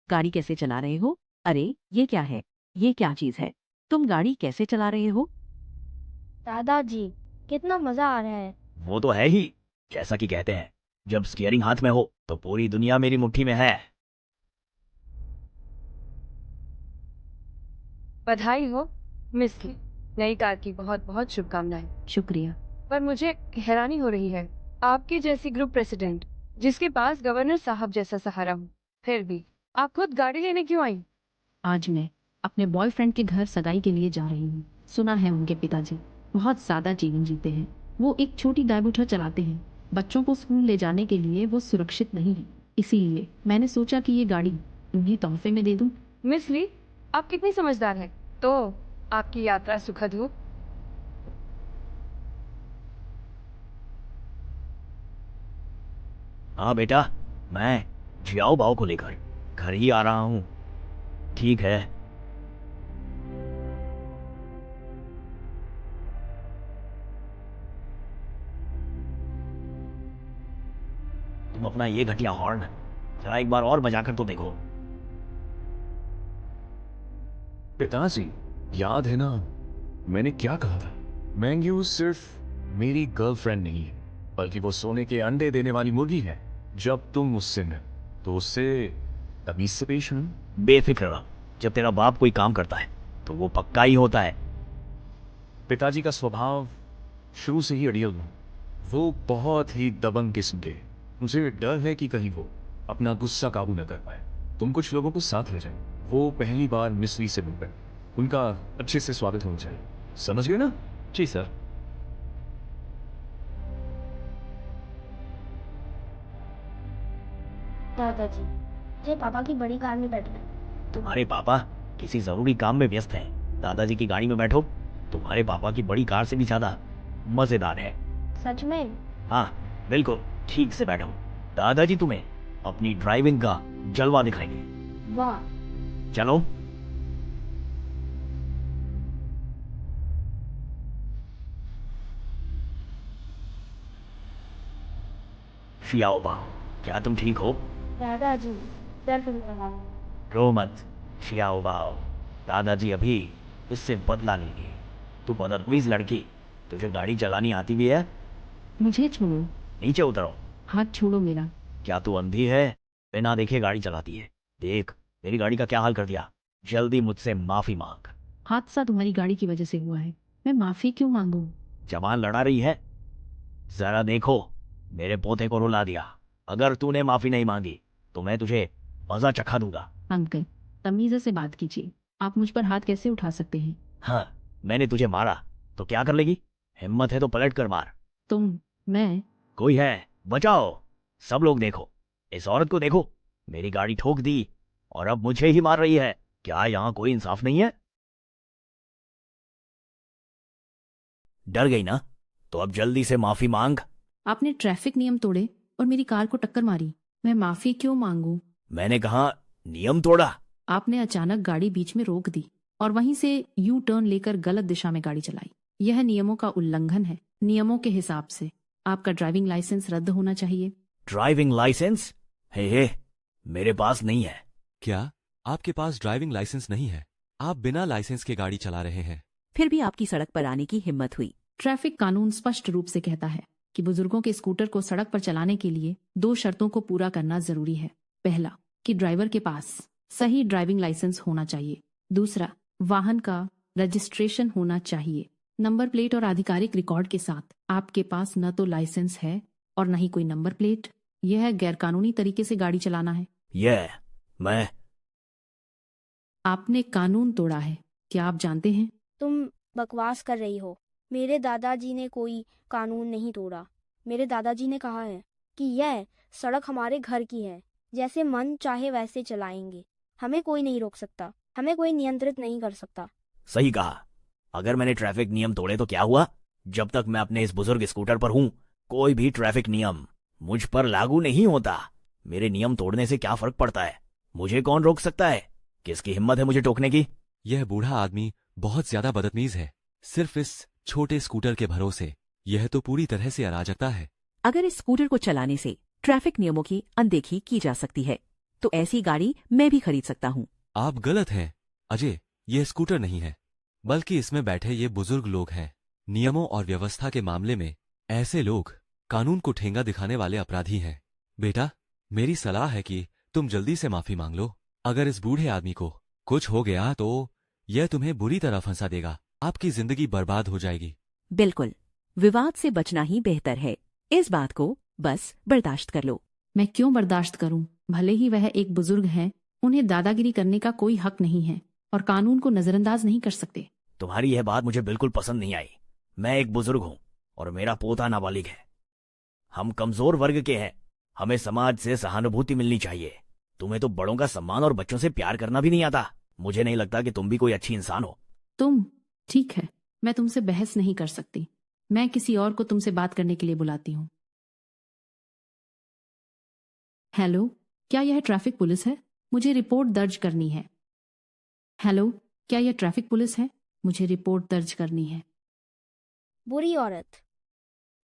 गाड़ी कैसे चला रहे हो? अरे ये क्या है? ये क्या चीज है? तुम गाड़ी कैसे चला रहे हो? दादाजी, कितना मजा आ रहा है। वो तो है ही। जैसा कि कहते हैं, जब स्टीयरिंग हाथ में हो तो पूरी दुनिया मेरी मुट्ठी में है। बधाई हो मिस ली। नई कार की बहुत बहुत शुभकामनाएं। शुक्रिया। पर मुझे हैरानी हो रही है, आपकी जैसी ग्रुप प्रेसिडेंट जिसके पास गवर्नर साहब जैसा सहारा हो, फिर भी आप खुद गाड़ी लेने क्यों आई? आज मैं अपने बॉयफ्रेंड के घर सगाई के लिए जा रही हूँ। सुना है उनके पिताजी बहुत सादा जीवन जीते हैं। वो एक छोटी डायबूटर चलाते हैं। बच्चों को स्कूल ले जाने के लिए वो सुरक्षित नहीं है। इसीलिए मैंने सोचा कि ये गाड़ी उन्हें तोहफे में दे दूं। मिस ली, आप कितनी समझदार हैं। तो आपकी यात्रा सुखद हो। हाँ बेटा, मैं जियाओ बाओ को लेकर घर ही आ रहा हूँ। ठीक है। तुम अपना ये घटिया हॉर्न जरा एक बार और बजाकर तो देखो। पिताजी, याद है ना मैंने क्या कहा था? मैंग्यू सिर्फ मेरी गर्लफ्रेंड नहीं है, बल्कि वो सोने के अंडे देने वाली मुर्गी है। जब तुम मुझसे मिल तो उससे तमीज से पेश आना। बेफिक्र रहो, जब तेरा बाप कोई काम करता है तो वो पक्का ही होता है। पिताजी का स्वभाव शुरू से ही अड़ियल है। वो बहुत ही दबंग किस्म के। मुझे डर है कि कहीं वो अपना गुस्सा काबू न कर पाए। तुम कुछ लोगों को साथ ले जाए। वो पहली बार मिस्री से मिल पाए, उनका अच्छे से स्वागत होना चाहिए। समझ गए ना? जी सर। दादाजी, मुझे पापा की बड़ी कार में बैठना है। तुम्हारे पापा किसी जरूरी काम में व्यस्त हैं। दादाजी की गाड़ी में बैठो। तुम्हारे पापा की बड़ी कार से भी ज्यादा मजेदार है। सच में? हाँ, बिल्कुल ठीक से बैठो। दादाजी तुम्हें अपनी ड्राइविंग का जलवा दिखाएंगे। वाह। चलो। शियाओ बाओ, क्या तुम ठीक हो? दादाजी, दर्द हो रहा है। रो मत शियाओ बाओ, दादाजी अभी इससे बदला लेंगे। तू बदतमीज लड़की, तुझे गाड़ी चलानी आती भी है? मुझे छोड़ो। नीचे उतरो। हाथ छोड़ो मेरा। क्या तू अंधी है? बिना देखे गाड़ी चलाती है। देख मेरी गाड़ी का क्या हाल कर दिया। जल्दी मुझसे माफी मांग। हादसा तुम्हारी गाड़ी की वजह से हुआ है। मैं माफी क्यों मांगू? जवान लड़ा रही है। जरा देखो, मेरे पोते को रुला दिया। अगर तूने माफी नहीं मांगी तो मैं तुझे मजा चखा दूंगा। अंकल, तमीज से बात कीजिए। आप मुझ पर हाथ कैसे उठा सकते हैं? हाँ, मैंने तुझे मारा तो क्या कर लेगी? हिम्मत है तो पलट कर मार। तुम, मैं। कोई है? बचाओ। सब लोग देखो, इस औरत को देखो। मेरी गाड़ी ठोक दी और अब मुझे ही मार रही है। क्या यहाँ कोई इंसाफ नहीं है? डर गई ना? तो अब जल्दी से माफी मांग। आपने ट्रैफिक नियम तोड़े और मेरी कार को टक्कर मारी। मैं माफी क्यों मांगू? मैंने कहा नियम तोड़ा। आपने अचानक गाड़ी बीच में रोक दी और वहीं से यू टर्न लेकर गलत दिशा में गाड़ी चलाई। यह नियमों का उल्लंघन है। नियमों के हिसाब से आपका ड्राइविंग लाइसेंस रद्द होना चाहिए। Driving licence? हे, मेरे पास नहीं है। क्या आपके पास ड्राइविंग लाइसेंस नहीं है? आप बिना लाइसेंस के गाड़ी चला रहे हैं। फिर भी आपकी सड़क पर आने की हिम्मत हुई। ट्रैफिक कानून स्पष्ट रूप से कहता है कि बुजुर्गों के स्कूटर को सड़क पर चलाने के लिए 2 शर्तों को पूरा करना जरूरी है। पहला, कि ड्राइवर के पास सही ड्राइविंग लाइसेंस होना चाहिए। दूसरा, वाहन का रजिस्ट्रेशन होना चाहिए। नंबर प्लेट और आधिकारिक रिकॉर्ड के साथ आपके पास न तो लाइसेंस है और न ही कोई नंबर प्लेट। यह गैरकानूनी तरीके से गाड़ी चलाना है। मैं आपने कानून तोड़ा है। क्या आप जानते हैं? तुम बकवास कर रही हो। मेरे दादाजी ने कोई कानून नहीं तोड़ा। मेरे दादाजी ने कहा है कि यह सड़क हमारे घर की है, जैसे मन चाहे वैसे चलाएंगे। हमें कोई नहीं रोक सकता, हमें कोई नियंत्रित नहीं कर सकता। सही कहा। अगर मैंने ट्रैफिक नियम तोड़े तो क्या हुआ? जब तक मैं अपने इस बुजुर्ग स्कूटर पर हूं, कोई भी ट्रैफिक नियम मुझ पर लागू नहीं होता। मेरे नियम तोड़ने से क्या फर्क पड़ता है? मुझे कौन रोक सकता है? किसकी हिम्मत है मुझे टोकने की? यह बूढ़ा आदमी बहुत ज्यादा बदतमीज है। सिर्फ इस छोटे स्कूटर के भरोसे। यह तो पूरी तरह से अराजकता है। अगर इस स्कूटर को चलाने से ट्रैफिक नियमों की अनदेखी की जा सकती है तो ऐसी गाड़ी मैं भी खरीद सकता हूँ। आप गलत हैं अजय, ये स्कूटर नहीं है, बल्कि इसमें बैठे ये बुजुर्ग लोग हैं। नियमों और व्यवस्था के मामले में ऐसे लोग कानून को ठेंगा दिखाने वाले अपराधी हैं। बेटा, मेरी सलाह है कि तुम जल्दी से माफी मांग लो। अगर इस बूढ़े आदमी को कुछ हो गया तो यह तुम्हें बुरी तरह फंसा देगा, आपकी जिंदगी बर्बाद हो जाएगी। बिल्कुल, विवाद से बचना ही बेहतर है। इस बात को बस बर्दाश्त कर लो। मैं क्यों बर्दाश्त करूं? भले ही वह एक बुजुर्ग हैं, उन्हें दादागिरी करने का कोई हक नहीं है और कानून को नजरअंदाज नहीं कर सकते। तुम्हारी यह बात मुझे बिल्कुल पसंद नहीं आई। मैं एक बुजुर्ग हूं और मेरा पोता नाबालिग है। हम कमजोर वर्ग के हैं, हमें समाज से सहानुभूति मिलनी चाहिए। तुम्हें तो बड़ों का सम्मान और बच्चों से प्यार करना भी नहीं आता। मुझे नहीं लगता कि तुम भी कोई अच्छी इंसान हो। तुम? ठीक है, मैं तुमसे बहस नहीं कर सकती। मैं किसी और को तुमसे बात करने के लिए बुलाती हूँ। हेलो, क्या यह ट्रैफिक पुलिस है? मुझे रिपोर्ट दर्ज करनी है। हेलो, क्या यह ट्रैफिक पुलिस है? मुझे रिपोर्ट दर्ज करनी है। बुरी औरत।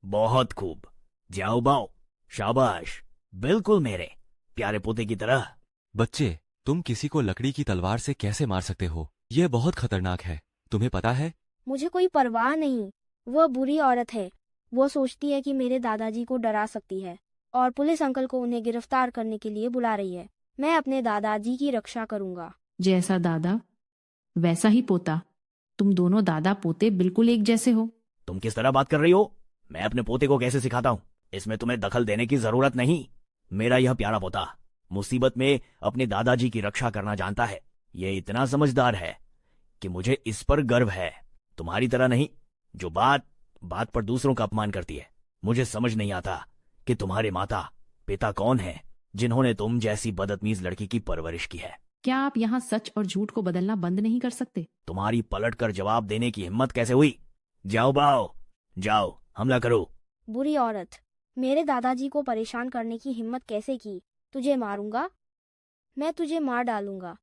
बहुत खूब, जाओ बाओ, शाबाश, बिल्कुल मेरे प्यारे पोते की तरह। बच्चे, तुम किसी को लकड़ी की तलवार से कैसे मार सकते हो? यह बहुत खतरनाक है, तुम्हें पता है? मुझे कोई परवाह नहीं। वह बुरी औरत है। वो सोचती है कि मेरे दादाजी को डरा सकती है और पुलिस अंकल को उन्हें गिरफ्तार करने के लिए बुला रही है। मैं अपने दादाजी की रक्षा करूंगा। जैसा दादा वैसा ही पोता। तुम दोनों दादा पोते बिल्कुल एक जैसे हो। तुम किस तरह बात कर रही हो? मैं अपने पोते को कैसे सिखाता हूँ? इसमें तुम्हें दखल देने की जरूरत नहीं। मेरा यह प्यारा पोता मुसीबत में अपने दादाजी की रक्षा करना जानता है। यह इतना समझदार है कि मुझे इस पर गर्व है। तुम्हारी तरह नहीं, जो बात बात पर दूसरों का अपमान करती है। मुझे समझ नहीं आता कि तुम्हारे माता पिता कौन हैं, जिन्होंने तुम जैसी बदतमीज लड़की की परवरिश की है। क्या आप यहाँ सच और झूठ को बदलना बंद नहीं कर सकते? तुम्हारी पलटकर जवाब देने की हिम्मत कैसे हुई? जाओ बाओ, जाओ हमला करो। बुरी औरत, मेरे दादाजी को परेशान करने की हिम्मत कैसे की? तुझे मारूंगा, मैं तुझे मार डालूंगा।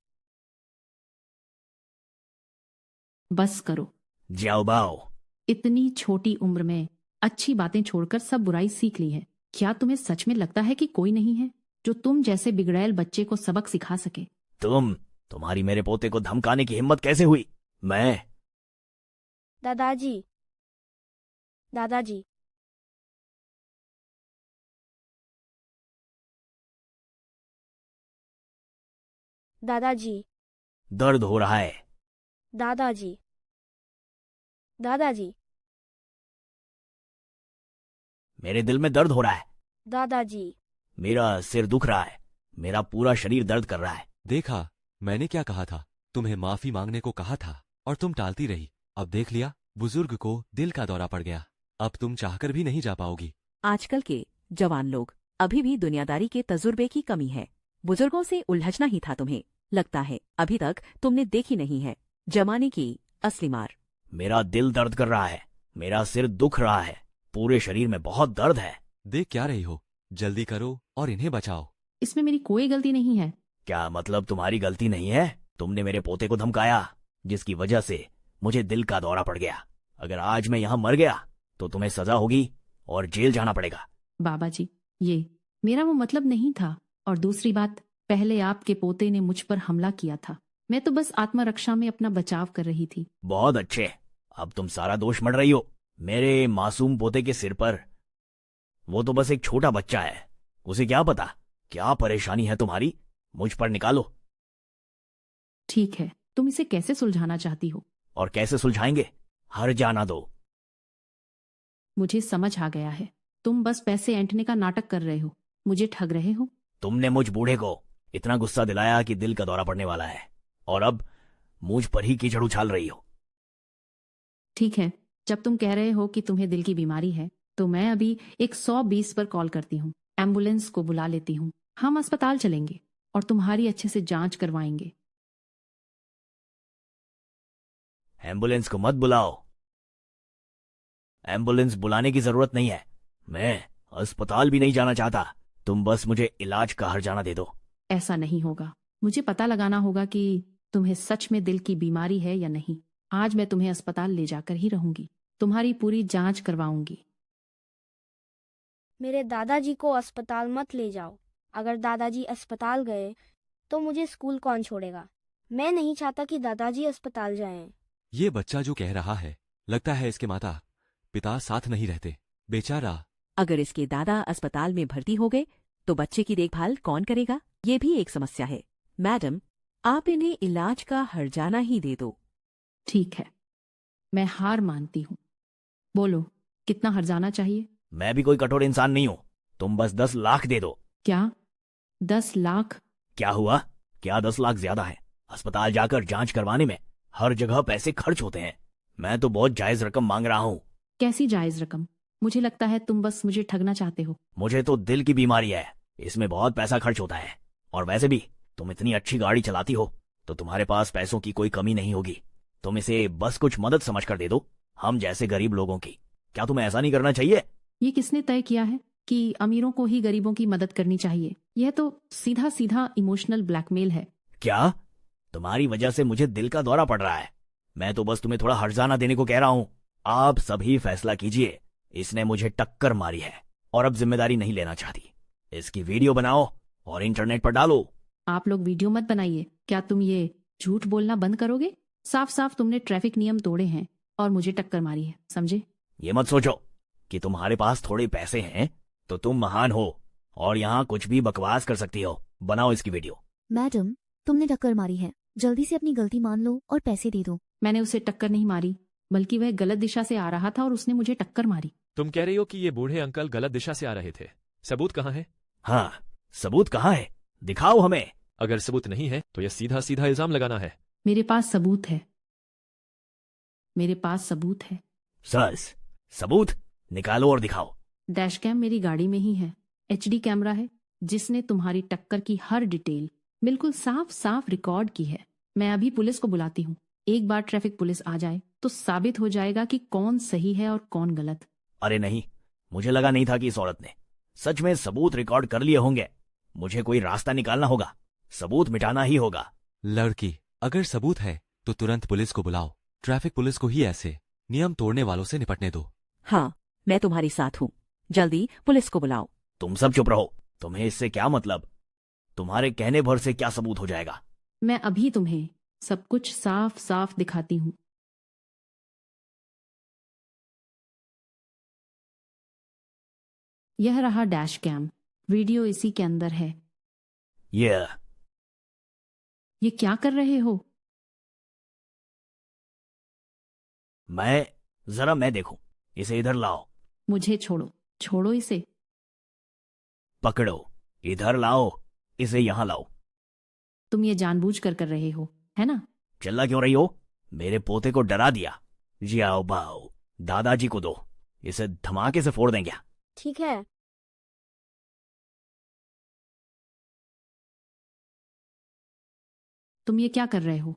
बस करो। जाओ बाओ। इतनी छोटी उम्र में अच्छी बातें छोड़कर सब बुराई सीख ली है। क्या तुम्हें सच में लगता है कि कोई नहीं है जो तुम जैसे बिगड़ैल बच्चे को सबक सिखा सके? तुम्हारी मेरे पोते को धमकाने की हिम्मत कैसे हुई? मैं दादाजी, दादाजी, दादाजी, दर्द हो रहा है। दादाजी, दादाजी, मेरे दिल में दर्द हो रहा है। दादाजी। मेरा सिर दुख रहा है। मेरा पूरा शरीर दर्द कर रहा है। देखा, मैंने क्या कहा था? तुम्हें माफी मांगने को कहा था और तुम टालती रही। अब देख लिया, बुजुर्ग को दिल का दौरा पड़ गया। अब तुम चाहकर भी नहीं जा पाओगी। आजकल के जवान लोग अभी भी दुनियादारी के तजुर्बे की कमी है। बुजुर्गों से उलझना ही था तुम्हें। लगता है अभी तक तुमने देखी नहीं है जमाने की असली मार। मेरा दिल दर्द कर रहा है। मेरा सिर दुख रहा है। पूरे शरीर में बहुत दर्द है। देख क्या रही हो? जल्दी करो और इन्हें बचाओ। इसमें मेरी कोई गलती नहीं है। क्या मतलब तुम्हारी गलती नहीं है? तुमने मेरे पोते को धमकाया, जिसकी वजह से मुझे दिल का दौरा पड़ गया। अगर आज मैं यहाँ मर गया तो तुम्हें सजा होगी और जेल जाना पड़ेगा। बाबा जी, ये मेरा वो मतलब नहीं था। और दूसरी बात, पहले आपके पोते ने मुझ पर हमला किया था। मैं तो बस आत्मरक्षा में अपना बचाव कर रही थी। बहुत अच्छे, अब तुम सारा दोष मढ़ रही हो मेरे मासूम पोते के सिर पर। वो तो बस एक छोटा बच्चा है, उसे क्या पता क्या परेशानी है तुम्हारी। मुझ पर निकालो। ठीक है, तुम इसे कैसे सुलझाना चाहती हो? और कैसे सुलझाएंगे? हर जाना दो। मुझे समझ आ गया है, तुम बस पैसे ऐंठने का नाटक कर रहे हो, मुझे ठग रहे हो। तुमने मुझ बूढ़े को इतना गुस्सा दिलाया कि दिल का दौरा पड़ने वाला है, और अब मुझ पर ही कीचड़ उछाल रही हो। ठीक है, जब तुम कह रहे हो कि तुम्हें दिल की बीमारी है तो मैं अभी 120 पर कॉल करती हूँ। एम्बुलेंस को बुला लेती हूँ। हम अस्पताल चलेंगे और तुम्हारी अच्छे से जांच करवाएंगे। एम्बुलेंस को मत बुलाओ। एम्बुलेंस बुलाने की जरूरत नहीं है। मैं अस्पताल भी नहीं जाना चाहता। तुम बस मुझे इलाज का हर्जाना दे दो। ऐसा नहीं होगा। मुझे पता लगाना होगा कि तुम्हें सच में दिल की बीमारी है या नहीं। आज मैं तुम्हें अस्पताल ले जाकर ही रहूंगी। तुम्हारी पूरी जांच करवाऊंगी। मेरे दादाजी को अस्पताल मत ले जाओ। अगर दादाजी अस्पताल गए तो मुझे स्कूल कौन छोड़ेगा? मैं नहीं चाहता कि दादाजी अस्पताल जाएं। ये बच्चा जो कह रहा है, लगता है इसके माता पिता साथ नहीं रहते। बेचारा। अगर इसके दादा अस्पताल में भर्ती हो गए तो बच्चे की देखभाल कौन करेगा? ये भी एक समस्या है। मैडम, आप इन्हें इलाज का हर्जाना ही दे दो। ठीक है, मैं हार मानती हूँ। बोलो, कितना हर्जाना चाहिए? मैं भी कोई कठोर इंसान नहीं हूं। तुम बस 10 लाख दे दो। क्या 10 लाख? क्या हुआ? क्या 10 लाख ज्यादा है? अस्पताल जाकर जांच करवाने में हर जगह पैसे खर्च होते हैं। मैं तो बहुत जायज रकम मांग रहा हूँ। कैसी जायज रकम? मुझे लगता है तुम बस मुझे ठगना चाहते हो। मुझे तो दिल की बीमारी है, इसमें बहुत पैसा खर्च होता है। और वैसे भी तुम इतनी अच्छी गाड़ी चलाती हो तो तुम्हारे पास पैसों की कोई कमी नहीं होगी। तुम इसे बस कुछ मदद समझकर दे दो, हम जैसे गरीब लोगों की। क्या तुम्हें ऐसा नहीं करना चाहिए? ये किसने तय किया है कि अमीरों को ही गरीबों की मदद करनी चाहिए? यह तो सीधा सीधा इमोशनल ब्लैकमेल है। क्या? तुम्हारी वजह से मुझे दिल का दौरा पड़ रहा है। मैं तो बस तुम्हें थोड़ा हर्जाना देने को कह रहा हूँ। आप सभी फैसला कीजिए। इसने मुझे टक्कर मारी है और अब जिम्मेदारी नहीं लेना चाहती। इसकी वीडियो बनाओ और इंटरनेट पर डालो। आप लोग वीडियो मत बनाइए। क्या तुम ये झूठ बोलना बंद करोगे? साफ साफ तुमने ट्रैफिक नियम तोड़े हैं और मुझे टक्कर मारी है, समझे? ये मत सोचो कि तुम्हारे पास थोड़े पैसे हैं तो तुम महान हो और यहाँ कुछ भी बकवास कर सकती हो। बनाओ इसकी वीडियो। मैडम, तुमने टक्कर मारी है, जल्दी से अपनी गलती मान लो और पैसे दे दो। मैंने उसे टक्कर नहीं मारी, बल्कि वह गलत दिशा से आ रहा था और उसने मुझे टक्कर मारी। तुम कह रही हो कि ये बूढ़े अंकल गलत दिशा से आ रहे थे। सबूत कहाँ है? हाँ, सबूत कहाँ है? दिखाओ हमें। अगर सबूत नहीं है तो यह सीधा सीधा इल्जाम लगाना है। मेरे पास सबूत है, मेरे पास सबूत है। सस, सबूत निकालो और दिखाओ। डैश कैम मेरी गाड़ी में ही है। HD कैमरा है जिसने तुम्हारी टक्कर की हर डिटेल बिल्कुल साफ साफ रिकॉर्ड की है। मैं अभी पुलिस को बुलाती हूँ। एक बार ट्रैफिक पुलिस आ जाए तो साबित हो जाएगा कि कौन सही है और कौन गलत। अरे नहीं, मुझे लगा नहीं था कि इस औरत ने सच में सबूत रिकॉर्ड कर लिए होंगे। मुझे कोई रास्ता निकालना होगा, सबूत मिटाना ही होगा। लड़की, अगर सबूत है तो तुरंत पुलिस को बुलाओ। ट्रैफिक पुलिस को ही ऐसे नियम तोड़ने वालों से निपटने दो। हाँ, मैं तुम्हारी साथ हूँ। जल्दी पुलिस को बुलाओ। तुम सब चुप रहो। तुम्हें इससे क्या मतलब? तुम्हारे कहने भर से क्या सबूत हो जाएगा? मैं अभी तुम्हें सब कुछ साफ साफ दिखाती हूँ। यह रहा डैश कैम, वीडियो इसी के अंदर है। ये क्या कर रहे हो? मैं देखूं। इसे इधर लाओ। मुझे छोड़ो, छोड़ो इसे। पकड़ो, इधर लाओ। इसे यहाँ लाओ। तुम ये जानबूझकर कर रहे हो, है ना? चिल्ला क्यों रही हो? मेरे पोते को डरा दिया। जियाओ बाओ, दादाजी को दो, इसे धमाके से फोड़ देंगे। ठीक है। तुम ये क्या कर रहे हो?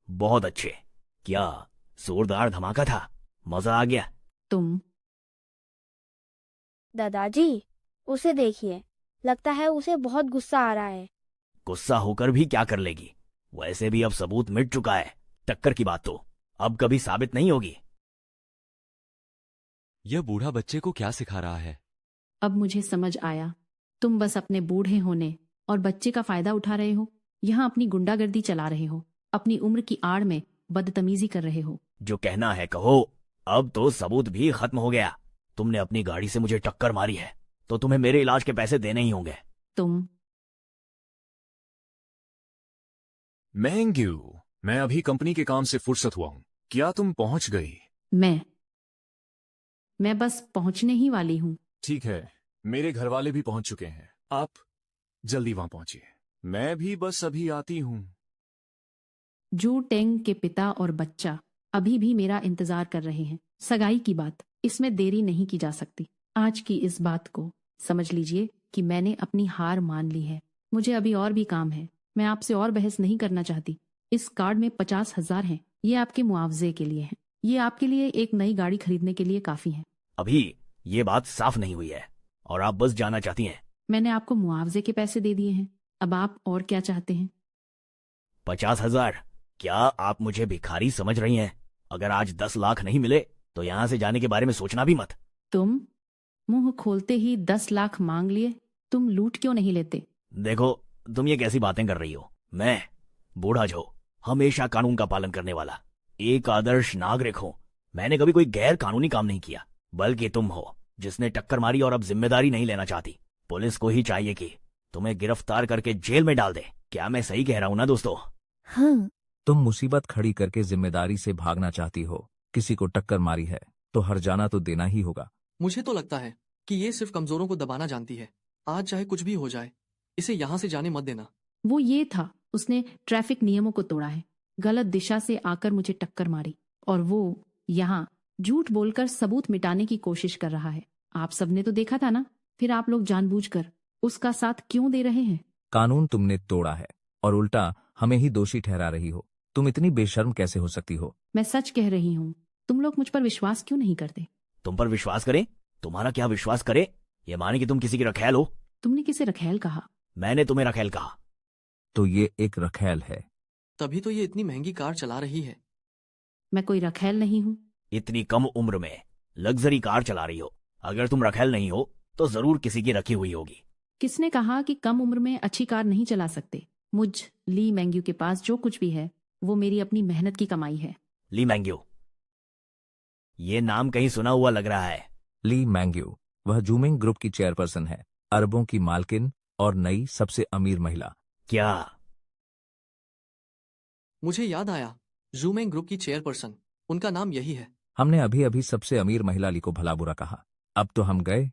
बहुत अच्छे। क्या जोरदार धमाका था? मजा आ गया। तुम दादाजी, उसे देखिए, लगता है उसे बहुत गुस्सा आ रहा है। गुस्सा होकर भी क्या कर लेगी? वैसे भी अब सबूत मिट चुका है। टक्कर की बात तो अब कभी साबित नहीं होगी। यह बूढ़ा बच्चे को क्या सिखा रहा है? अब मुझे समझ आया। तुम बस अपने बूढ़े होने और बच्चे का फायदा उठा रहे हो। यहाँ अपनी गुंडागर्दी चला रहे हो, अपनी उम्र की आड़ में बदतमीजी कर रहे हो। जो कहना है कहो। अब तो सबूत भी खत्म हो गया। तुमने अपनी गाड़ी से मुझे टक्कर मारी है तो तुम्हें मेरे इलाज के पैसे देने ही होंगे। तुम मैंग्यू, मैं अभी कंपनी के काम से फुर्सत हुआ हूँ। क्या तुम पहुंच गई? मैं बस पहुंचने ही वाली हूँ। ठीक है, मेरे घर वाले भी पहुंच चुके हैं। आप जल्दी वहां पहुंचिए। मैं भी बस अभी आती हूँ। जू टेंग के पिता और बच्चा अभी भी मेरा इंतजार कर रहे हैं। सगाई की बात, इसमें देरी नहीं की जा सकती। आज की इस बात को समझ लीजिए कि मैंने अपनी हार मान ली है। मुझे अभी और भी काम है। मैं आपसे और बहस नहीं करना चाहती। इस कार्ड में 50,000 हैं। ये आपके मुआवजे के लिए हैं। ये आपके लिए एक नई गाड़ी खरीदने के लिए काफी है। अभी ये बात साफ नहीं हुई है और आप बस जाना चाहती हैं। मैंने आपको मुआवजे के पैसे दे दिए हैं। अब आप और क्या चाहते हैं? 50,000? क्या आप मुझे भिखारी समझ रही हैं? अगर आज 10 लाख नहीं मिले तो यहाँ से जाने के बारे में सोचना भी मत। तुम मुंह खोलते ही 10 लाख मांग लिए। तुम लूट क्यों नहीं लेते? देखो, तुम ये कैसी बातें कर रही हो। मैं बूढ़ा जो हमेशा कानून का पालन करने वाला एक आदर्श नागरिक हूँ। मैंने कभी कोई गैर कानूनी काम नहीं किया, बल्कि तुम हो जिसने टक्कर मारी और अब जिम्मेदारी नहीं लेना चाहती। पुलिस को ही चाहिए कि तुम्हें गिरफ्तार करके जेल में डाल दे। क्या मैं सही कह रहा हूँ ना दोस्तों? हाँ। तुम मुसीबत खड़ी करके जिम्मेदारी से भागना चाहती हो। किसी को टक्कर मारी है तो हर्जाना तो देना ही होगा। मुझे तो लगता है कि ये सिर्फ कमजोरों को दबाना जानती है। आज चाहे कुछ भी हो जाए, इसे यहाँ से जाने मत देना। वो ये था, उसने ट्रैफिक नियमों को तोड़ा है, गलत दिशा से आकर मुझे टक्कर मारी, और वो यहाँ झूठ बोलकर सबूत मिटाने की कोशिश कर रहा है। आप सबने तो देखा था ना, फिर आप लोग जानबूझकर उसका साथ क्यों दे रहे हैं? कानून तुमने तोड़ा है और उल्टा हमें ही दोषी ठहरा रही हो। तुम इतनी बेशर्म कैसे हो सकती हो? मैं सच कह रही हूँ। तुम लोग मुझ पर विश्वास क्यों नहीं करते? तुम पर विश्वास करे? तुम्हारा क्या विश्वास करे? ये माने कि तुम किसी की रखैल हो। तुमने किसे रखैल कहा? मैंने तुम्हें रखैल कहा। तो ये एक रखैल है। तभी तो ये इतनी महंगी कार चला रही है। मैं कोई रखैल नहीं हूँ। इतनी कम उम्र में लग्जरी कार चला रही हो। अगर तुम रखैल नहीं हो तो जरूर किसी की रखी हुई होगी। किसने कहा कि कम उम्र में अच्छी कार नहीं चला सकते? मुझ ली मैंग्यू के पास जो कुछ भी है वो मेरी अपनी मेहनत की कमाई है। ली मैंग्यू, ये नाम कहीं सुना हुआ लग रहा है। ली मैंग्यू वह जूमिंग ग्रुप की चेयरपर्सन है, अरबों की मालकिन और नई सबसे अमीर महिला। क्या? मुझे याद आया, जूमिंग ग्रुप की चेयरपर्सन, उनका नाम यही है। हमने अभी अभी सबसे अमीर महिला ली को भला बुरा कहा। अब तो हम गए।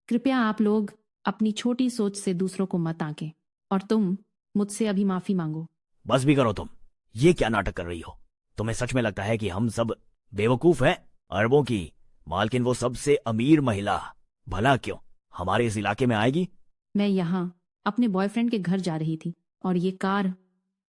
कृपया आप लोग अपनी छोटी सोच से दूसरों को मत आंकें, और तुम मुझसे अभी माफी मांगो। बस भी करो तुम। ये क्या नाटक कर रही हो? तुम्हें सच में लगता है कि हम सब बेवकूफ हैं? अरबों की मालकिन वो सबसे अमीर महिला भला क्यों हमारे इस इलाके में आएगी? मैं यहाँ अपने बॉयफ्रेंड के घर जा रही थी, और ये कार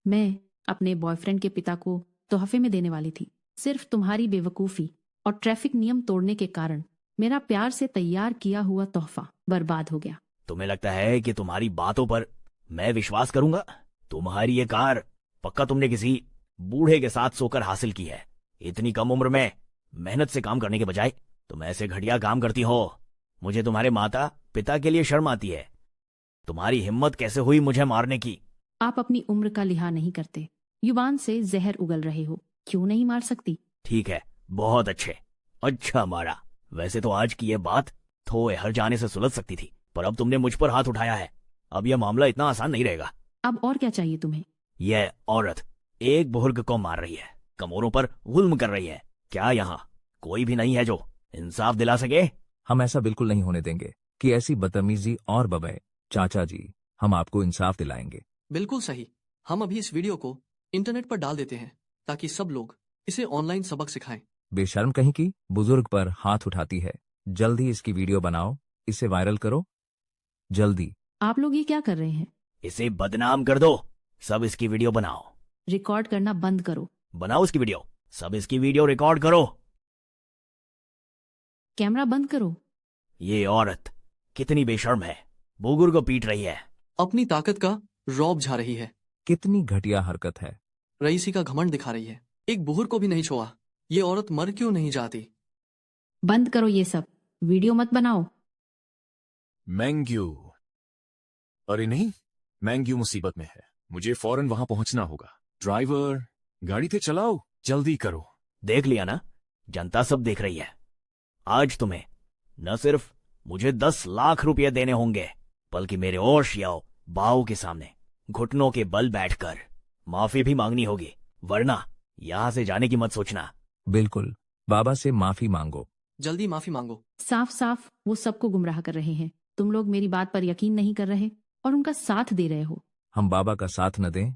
मैं अपने बॉयफ्रेंड के पिता को तोहफे में देने वाली थी। सिर्फ तुम्हारी बेवकूफी और ट्रैफिक नियम तोड़ने के कारण मेरा प्यार से तैयार किया हुआ तोहफा बर्बाद हो गया। तुम्हें लगता है कि तुम्हारी बातों पर मैं विश्वास करूंगा? तुम्हारी ये कार पक्का तुमने किसी बूढ़े के साथ सोकर हासिल की है। इतनी कम उम्र में मेहनत से काम करने के बजाय तुम ऐसे घटिया काम करती हो। मुझे तुम्हारे माता पिता के लिए शर्म आती है। तुम्हारी हिम्मत कैसे हुई मुझे मारने की? आप अपनी उम्र का लिहाज नहीं करते। युवान से जहर उगल रहे हो, क्यों नहीं मार सकती? ठीक है, बहुत अच्छे। अच्छा मारा। वैसे तो आज की ये बात थोड़े हर जाने से सुलझ सकती थी, पर अब तुमने मुझ पर हाथ उठाया है। अब यह मामला इतना आसान नहीं रहेगा। अब और क्या चाहिए तुम्हें? यह औरत एक बुजुर्ग को मार रही है, कमरों पर जुल्म कर रही है। क्या यहाँ कोई भी नहीं है जो इंसाफ दिला सके? हम ऐसा बिल्कुल नहीं होने देंगे कि ऐसी बदतमीजी और बबे। चाचा जी, हम आपको इंसाफ दिलाएंगे। बिल्कुल सही। हम अभी इस वीडियो को इंटरनेट पर डाल देते हैं ताकि सब लोग इसे ऑनलाइन सबक सिखाएं। बेशर्म कहीं की बुजुर्ग पर हाथ उठाती है। जल्दी इसकी वीडियो बनाओ, इसे वायरल करो जल्दी। आप लोग ये क्या कर रहे हैं? इसे बदनाम कर दो। सब इसकी वीडियो बनाओ। रिकॉर्ड करना बंद करो। बनाओ इसकी वीडियो। सब इसकी वीडियो रिकॉर्ड करो। कैमरा बंद करो। ये औरत कितनी बेशर्म है, बुजुर्ग को पीट रही है। अपनी ताकत का रौब झा रही है। कितनी घटिया हरकत है। रईसी का घमंड दिखा रही है। एक बुजुर्ग को भी नहीं छोड़ा। ये औरत मर क्यों नहीं जाती? बंद करो ये सब, वीडियो मत बनाओ। मैंग्यू, अरे नहीं, मैंग्यू मुसीबत में है। मुझे फौरन वहां पहुंचना होगा। ड्राइवर, गाड़ी थे चलाओ, जल्दी करो। देख लिया ना, जनता सब देख रही है। आज तुम्हें न सिर्फ मुझे 10 लाख रुपए देने होंगे, बल्कि मेरे और शियाओ बाओ के सामने घुटनों के बल बैठकर माफी भी मांगनी होगी, वरना यहां से जाने की मत सोचना। बिल्कुल, बाबा से माफी मांगो। जल्दी माफी मांगो। साफ साफ वो सबको गुमराह कर रहे हैं। तुम लोग मेरी बात पर यकीन नहीं कर रहे और उनका साथ दे रहे हो। हम बाबा का साथ न दें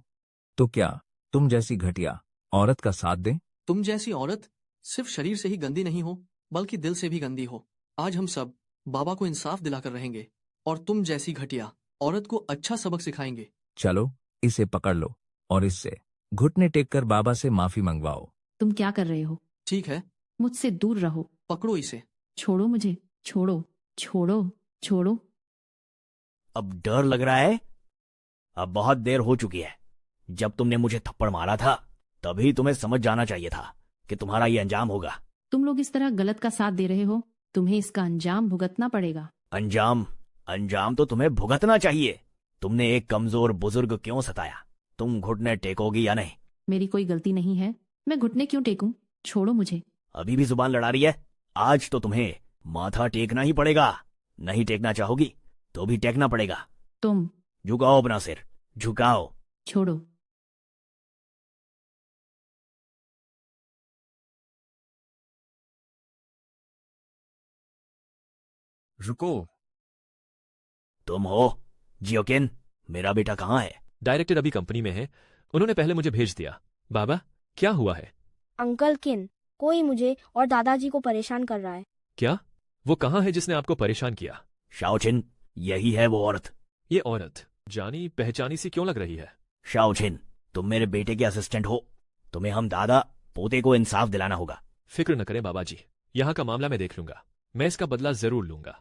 तो क्या तुम जैसी घटिया औरत का साथ दें? तुम जैसी औरत सिर्फ शरीर से ही गंदी नहीं हो, बल्कि दिल से भी गंदी हो। आज हम सब बाबा को इंसाफ दिलाकर रहेंगे और तुम जैसी घटिया औरत को अच्छा सबक सिखाएंगे। चलो, इसे पकड़ लो और इससे घुटने टेक कर बाबा से माफी मंगवाओ। तुम क्या कर रहे हो? ठीक है, मुझसे दूर रहो। पकड़ो इसे। छोड़ो मुझे, छोड़ो, छोड़ो, छोड़ो। अब डर लग रहा है? अब बहुत देर हो चुकी है। जब तुमने मुझे थप्पड़ मारा था तभी तुम्हें समझ जाना चाहिए था कि तुम्हारा ये अंजाम होगा। तुम लोग इस तरह गलत का साथ दे रहे हो, तुम्हें इसका अंजाम भुगतना पड़ेगा। अंजाम? अंजाम तो तुम्हें भुगतना चाहिए। तुमने एक कमजोर बुजुर्ग क्यों सताया? तुम घुटने टेकोगी या नहीं? मेरी कोई गलती नहीं है, मैं घुटने क्यों टेकूं? छोड़ो मुझे। अभी भी जुबान लड़ा रही है? आज तो तुम्हें माथा टेकना ही पड़ेगा। नहीं टेकना चाहोगी तो भी टेकना पड़ेगा। तुम झुकाओ अपना सिर, झुकाओ। छोड़ो। रुको। तुम हो जियोकिन? मेरा बेटा कहाँ है? डायरेक्टर अभी कंपनी में है, उन्होंने पहले मुझे भेज दिया। बाबा, क्या हुआ है? अंकल किन, कोई मुझे और दादाजी को परेशान कर रहा है। क्या? वो कहाँ है जिसने आपको परेशान किया? शाओचिन, यही है वो औरत। ये औरत जानी पहचानी सी क्यों लग रही है? शाओचिन, तुम मेरे बेटे के असिस्टेंट हो, तुम्हें हम दादा पोते को इंसाफ दिलाना होगा। फिक्र न करें बाबा जी, यहाँ का मामला मैं देख लूंगा, मैं इसका बदला जरूर लूंगा।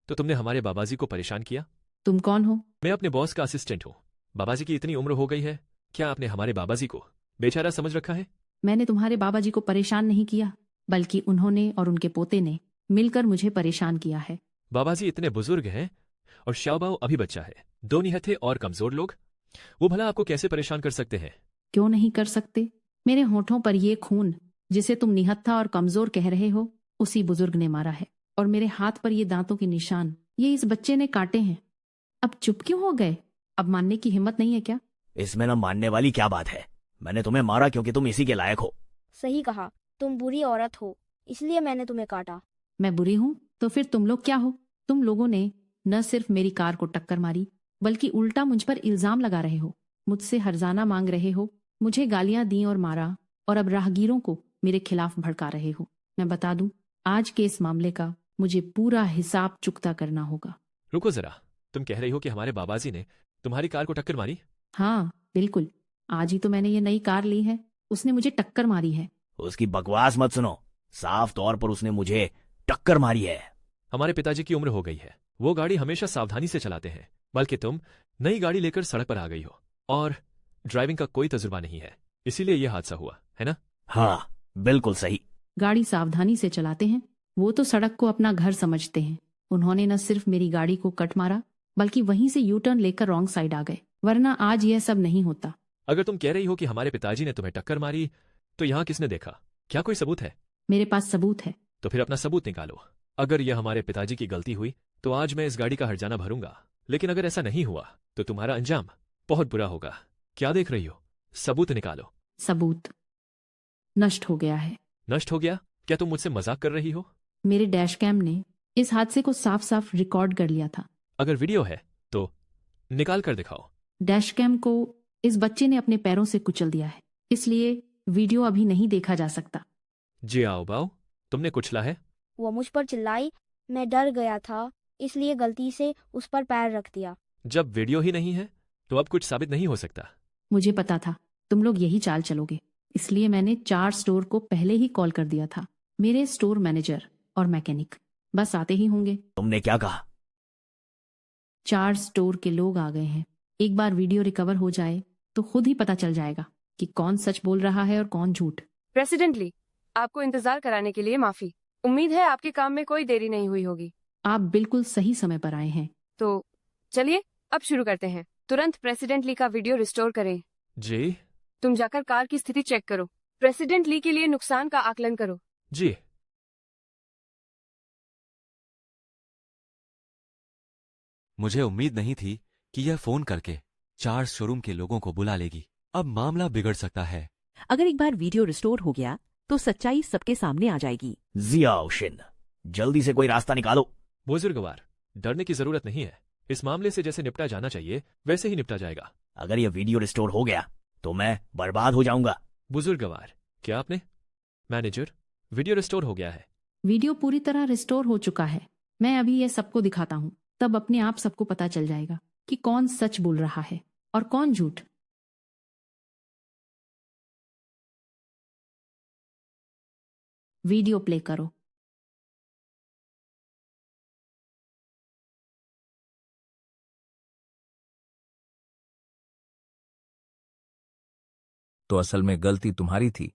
तो तुमने हमारे बाबाजी को परेशान किया? तुम कौन हो? मैं अपने बॉस का असिस्टेंट हूँ। बाबाजी की इतनी उम्र हो गई है, क्या आपने हमारे बाबाजी को बेचारा समझ रखा है? मैंने तुम्हारे बाबा जी को परेशान नहीं किया, बल्कि उन्होंने और उनके पोते ने मिलकर मुझे परेशान किया है। बाबाजी इतने बुजुर्ग हैं और श्याओबाओ अभी बच्चा है, दो निहत्थे और कमजोर लोग, वो भला आपको कैसे परेशान कर सकते हैं? क्यों नहीं कर सकते? मेरे होठों पर ये खून जिसे तुम निहत्था और कमजोर कह रहे हो, उसी बुजुर्ग ने मारा है। और मेरे हाथ पर ये दांतों के निशान, ये इस बच्चे ने काटे हैं। अब चुप क्यों हो गए? अब मानने की हिम्मत नहीं है क्या? इसमें न मानने वाली क्या बात है? मैंने तुम्हें मारा क्योंकि तुम इसी के लायक हो। सही कहा, तुम बुरी औरत हो, इसलिए मैंने तुम्हें काटा। मैं बुरी हूँ तो फिर तुम लोग क्या हो? तुम लोगों ने न सिर्फ मेरी कार को टक्कर मारी, बल्कि उल्टा मुझ पर इल्जाम लगा रहे हो, मुझसे हर्जाना मांग रहे हो, मुझे गालियां दी और मारा, और अब राहगीरों को मेरे खिलाफ भड़का रहे हो। मैं बता दूं, आज के इस मामले का मुझे पूरा हिसाब चुकता करना होगा। रुको जरा, तुम कह रही हो कि हमारे बाबाजी ने तुम्हारी कार को टक्कर मारी? हाँ बिल्कुल, आज ही तो मैंने ये नई कार ली है, उसने मुझे टक्कर मारी है। उसकी बकवास मत सुनो, साफ तौर पर उसने मुझे टक्कर मारी है। हमारे पिताजी की उम्र हो गई है, वो गाड़ी हमेशा सावधानी से चलाते हैं, बल्कि तुम नई गाड़ी लेकर सड़क पर आ गई हो और ड्राइविंग का कोई तजुर्बा नहीं है, इसीलिए यह हादसा हुआ है ना? हाँ बिल्कुल सही। गाड़ी सावधानी से चलाते हैं, वो तो सड़क को अपना घर समझते हैं। उन्होंने न सिर्फ मेरी गाड़ी को कट मारा, बल्कि वहीं से यू टर्न लेकर रॉन्ग साइड आ गए, वरना आज यह सब नहीं होता। अगर तुम कह रही हो कि हमारे पिताजी ने तुम्हें टक्कर मारी, तो यहाँ किसने देखा? क्या कोई सबूत है? मेरे पास सबूत है। तो फिर अपना सबूत निकालो। अगर यह हमारे पिताजी की गलती हुई तो आज मैं इस गाड़ी का हर्जाना भरूंगा, लेकिन अगर ऐसा नहीं हुआ तो तुम्हारा अंजाम बहुत बुरा होगा। क्या देख रही हो? सबूत निकालो। सबूत नष्ट हो गया है। नष्ट हो गया? क्या तुम मुझसे मजाक कर रही हो? मेरे डैश कैम ने इस हादसे को साफ साफ रिकॉर्ड कर लिया था। अगर वीडियो है तो निकाल कर दिखाओ। डैश कैम को इस बच्चे ने अपने पैरों से कुचल दिया है, इसलिए वीडियो अभी नहीं देखा जा सकता। जी आओ बाओ, तुमने कुचला है? वो मुझ पर चिल्लाई, मैं डर गया था, इसलिए गलती से उस पर पैर रख दिया। जब वीडियो ही नहीं है तो अब कुछ साबित नहीं हो सकता। मुझे पता था तुम लोग यही चाल चलोगे, इसलिए मैंने 4 स्टोर को पहले ही कॉल कर दिया था। मेरे स्टोर मैनेजर और मैकेनिक बस आते ही होंगे। तुमने क्या कहा? 4 स्टोर के लोग आ गए हैं। एक बार वीडियो रिकवर हो जाए तो खुद ही पता चल जाएगा कि कौन सच बोल रहा है और कौन झूठ। प्रेसिडेंट ली, आपको इंतजार कराने के लिए माफी। उम्मीद है आपके काम में कोई देरी नहीं हुई होगी। आप बिल्कुल सही समय पर आए हैं। तो चलिए अब शुरू करते हैं। तुरंत प्रेसिडेंट ली का वीडियो रिस्टोर करें। जी। तुम जाकर कार की स्थिति चेक करो। प्रेसिडेंट ली के लिए नुकसान का आकलन करो। जी। मुझे उम्मीद नहीं थी कि यह फोन करके 4 शोरूम के लोगों को बुला लेगी। अब मामला बिगड़ सकता है। अगर एक बार वीडियो रिस्टोर हो गया तो सच्चाई सबके सामने आ जाएगी। जियाओशिन, जल्दी से कोई रास्ता निकालो। बुजुर्गवार, डरने की जरूरत नहीं है। इस मामले से जैसे निपटा जाना चाहिए वैसे ही निपटा जाएगा। अगर यह वीडियो रिस्टोर हो गया तो मैं बर्बाद हो जाऊंगा। बुजुर्गवार, क्या आपने? मैनेजर, वीडियो रिस्टोर हो गया है। वीडियो पूरी तरह रिस्टोर हो चुका है। मैं अभी ये सबको दिखाता हूँ, तब अपने आप सबको पता चल जाएगा कि कौन सच बोल रहा है और कौन झूठ। वीडियो प्ले करो। तो असल में गलती तुम्हारी थी,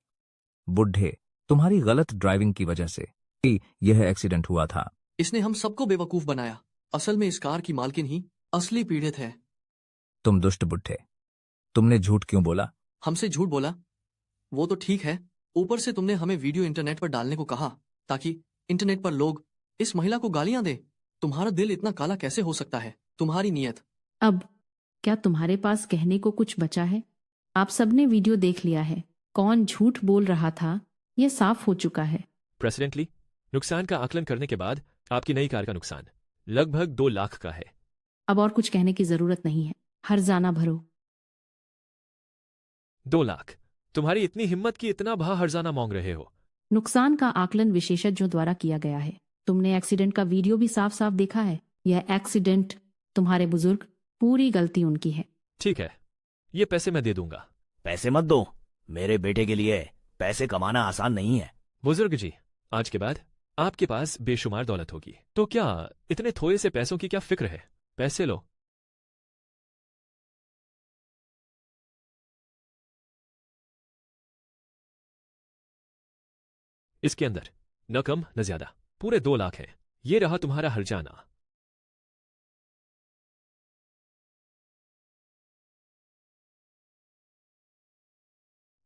बुढ़े तुम्हारी गलत ड्राइविंग की वजह से ही यह एक्सीडेंट हुआ था। इसने हम सबको बेवकूफ बनाया। असल में इस कार की मालकिन ही असली पीड़ित है। तुम दुष्ट बुड्ढे, तुमने झूठ क्यों बोला? हमसे झूठ बोला वो तो ठीक है, ऊपर से तुमने हमें वीडियो इंटरनेट पर डालने को कहा ताकि इंटरनेट पर लोग इस महिला को गालियां दे। तुम्हारा दिल इतना काला कैसे हो सकता है? तुम्हारी नीयत। अब क्या तुम्हारे पास कहने को कुछ बचा है? आप सबने वीडियो देख लिया है। कौन झूठ बोल रहा था यह साफ हो चुका है। प्रेसिडेंटली, नुकसान का आकलन करने के बाद आपकी नई कार का नुकसान लगभग 2 लाख का है। अब और कुछ कहने की जरूरत नहीं है, हर्जाना भरो। 2 लाख? तुम्हारी इतनी हिम्मत कि इतना भा हर्जाना मांग रहे हो? नुकसान का आकलन विशेषज्ञों द्वारा किया गया है। तुमने एक्सीडेंट का वीडियो भी साफ साफ देखा है। यह एक्सीडेंट तुम्हारे बुजुर्ग, पूरी गलती उनकी है। ठीक है, ये पैसे मैं दे दूंगा। पैसे मत दो, मेरे बेटे के लिए पैसे कमाना आसान नहीं है। बुजुर्ग जी, आज के बाद आपके पास बेशुमार दौलत होगी, तो क्या इतने थोड़े से पैसों की क्या फिक्र है? पैसे लो। इसके अंदर न कम न ज्यादा पूरे 2 लाख हैं। ये रहा तुम्हारा हर्जाना।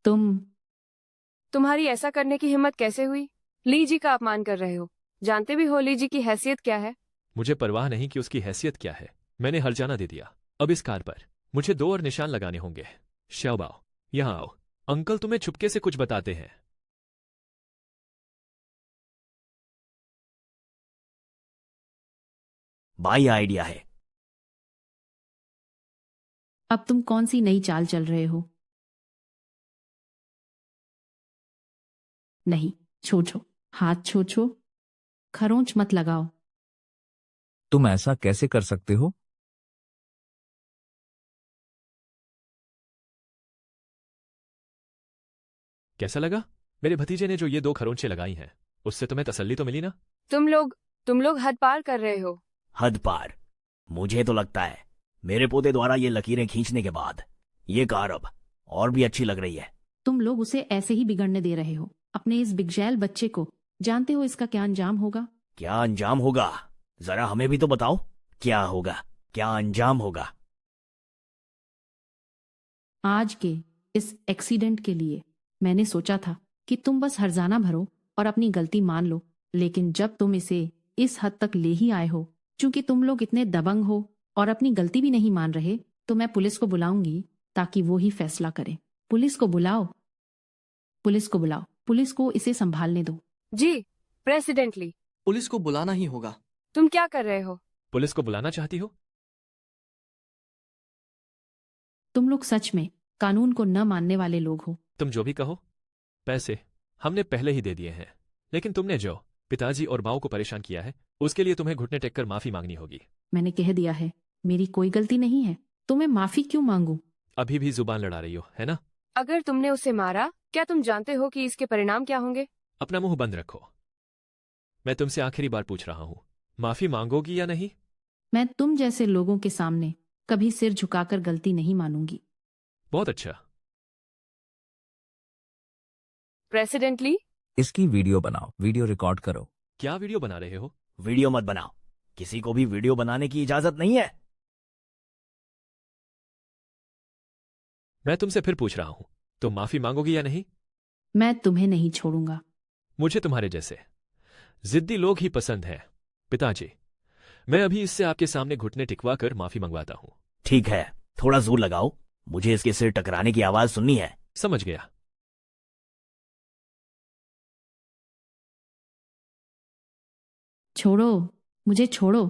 तुम्हारी ऐसा करने की हिम्मत कैसे हुई? ली जी का अपमान कर रहे हो। जानते भी हो ली जी की हैसियत क्या है? मुझे परवाह नहीं कि उसकी हैसियत क्या है। मैंने हर्जाना दे दिया। अब इस कार पर मुझे 2 और निशान लगाने होंगे। श्याओबाओ, यहां आओ। अंकल तुम्हें छुपके से कुछ बताते हैं। भाई आइडिया है। अब तुम कौन सी नई चाल चल रहे हो? नहीं, छो हाथ छो, खरोंच मत लगाओ। तुम ऐसा कैसे कर सकते हो? कैसा लगा? मेरे भतीजे ने जो ये 2 खरोंचे लगाई हैं, उससे तुम्हें तसल्ली तो मिली ना? तुम लोग हद पार कर रहे हो। हद पार? मुझे तो लगता है मेरे पोते द्वारा ये लकीरें खींचने के बाद ये कार अब और भी अच्छी लग रही है। तुम लोग उसे ऐसे ही बिगड़ने दे रहे हो, अपने इस बिगजैल बच्चे को। जानते हो इसका क्या अंजाम होगा? क्या अंजाम होगा? जरा हमें भी तो बताओ, क्या होगा, क्या अंजाम होगा? आज के इस एक्सीडेंट के लिए मैंने सोचा था कि तुम बस हर्जाना भरो और अपनी गलती मान लो, लेकिन जब तुम इसे इस हद तक ले ही आए हो, चूंकि तुम लोग इतने दबंग हो और अपनी गलती भी नहीं मान रहे, तो मैं पुलिस को बुलाऊंगी ताकि वो ही फैसला करे। पुलिस को बुलाओ, पुलिस को बुलाओ, पुलिस को इसे संभालने दो। जी, प्रेसिडेंटली। पुलिस को बुलाना ही होगा। तुम क्या कर रहे हो? पुलिस को बुलाना चाहती हो? तुम लोग सच में कानून को न मानने वाले लोग हो। तुम जो भी कहो, पैसे हमने पहले ही दे दिए हैं, लेकिन तुमने जो पिताजी और माओ को परेशान किया है, उसके लिए तुम्हें घुटने टेक कर माफी मांगनी होगी। मैंने कह दिया है, मेरी कोई गलती नहीं है, तो मैं माफी क्यों मांगू? अभी भी जुबान लड़ा रही हो, है ना? अगर तुमने उसे मारा, क्या तुम जानते हो कि इसके परिणाम क्या होंगे? अपना मुंह बंद रखो। मैं तुमसे आखिरी बार पूछ रहा हूं, माफी मांगोगी या नहीं? मैं तुम जैसे लोगों के सामने कभी सिर झुकाकर गलती नहीं मानूंगी। बहुत अच्छा। प्रेसिडेंटली, इसकी वीडियो बनाओ, वीडियो रिकॉर्ड करो। क्या वीडियो बना रहे हो? वीडियो मत बनाओ, किसी को भी वीडियो बनाने की इजाजत नहीं है। मैं तुमसे फिर पूछ रहा हूं, तुम माफी मांगोगी या नहीं? मैं तुम्हें नहीं छोड़ूंगा। मुझे तुम्हारे जैसे जिद्दी लोग ही पसंद हैं। पिताजी, मैं अभी इससे आपके सामने घुटने टिकवा कर माफी मंगवाता हूं। ठीक है, थोड़ा जोर लगाओ, मुझे इसके सिर टकराने की आवाज सुननी है। समझ गया। छोड़ो, मुझे छोड़ो।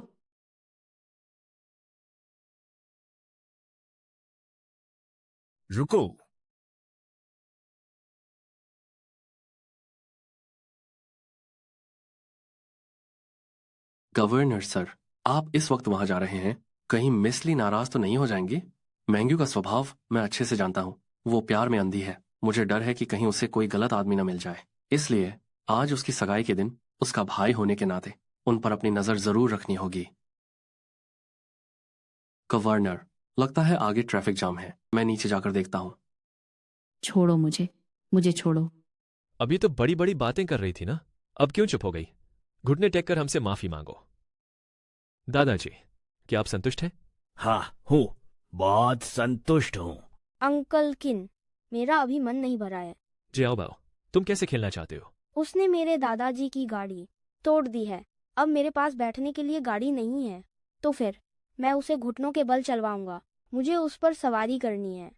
रुको। गवर्नर सर, आप इस वक्त वहां जा रहे हैं, कहीं मिस ली नाराज तो नहीं हो जाएंगी? मैंग्यू का स्वभाव मैं अच्छे से जानता हूँ। वो प्यार में अंधी है। मुझे डर है कि कहीं उसे कोई गलत आदमी न मिल जाए, इसलिए आज उसकी सगाई के दिन उसका भाई होने के नाते उन पर अपनी नजर जरूर रखनी होगी। गवर्नर, लगता है आगे ट्रैफिक जाम है, मैं नीचे जाकर देखता हूँ। छोड़ो मुझे, मुझे छोड़ो। अभी तो बड़ी बड़ी बातें कर रही थी ना, अब क्यों चुप हो गई? घुटने टेक कर हमसे माफी मांगो। दादाजी, क्या आप संतुष्ट हैं? हाँ हूँ, बहुत संतुष्ट हूँ। अंकल किन, मेरा अभी मन नहीं भरा है। जियाओ बाओ, तुम कैसे खेलना चाहते हो? उसने मेरे दादाजी की गाड़ी तोड़ दी है। अब मेरे पास बैठने के लिए गाड़ी नहीं है, तो फिर मैं उसे घुटनों के बल चलवाऊंगा। मुझे उस पर सवारी करनी है।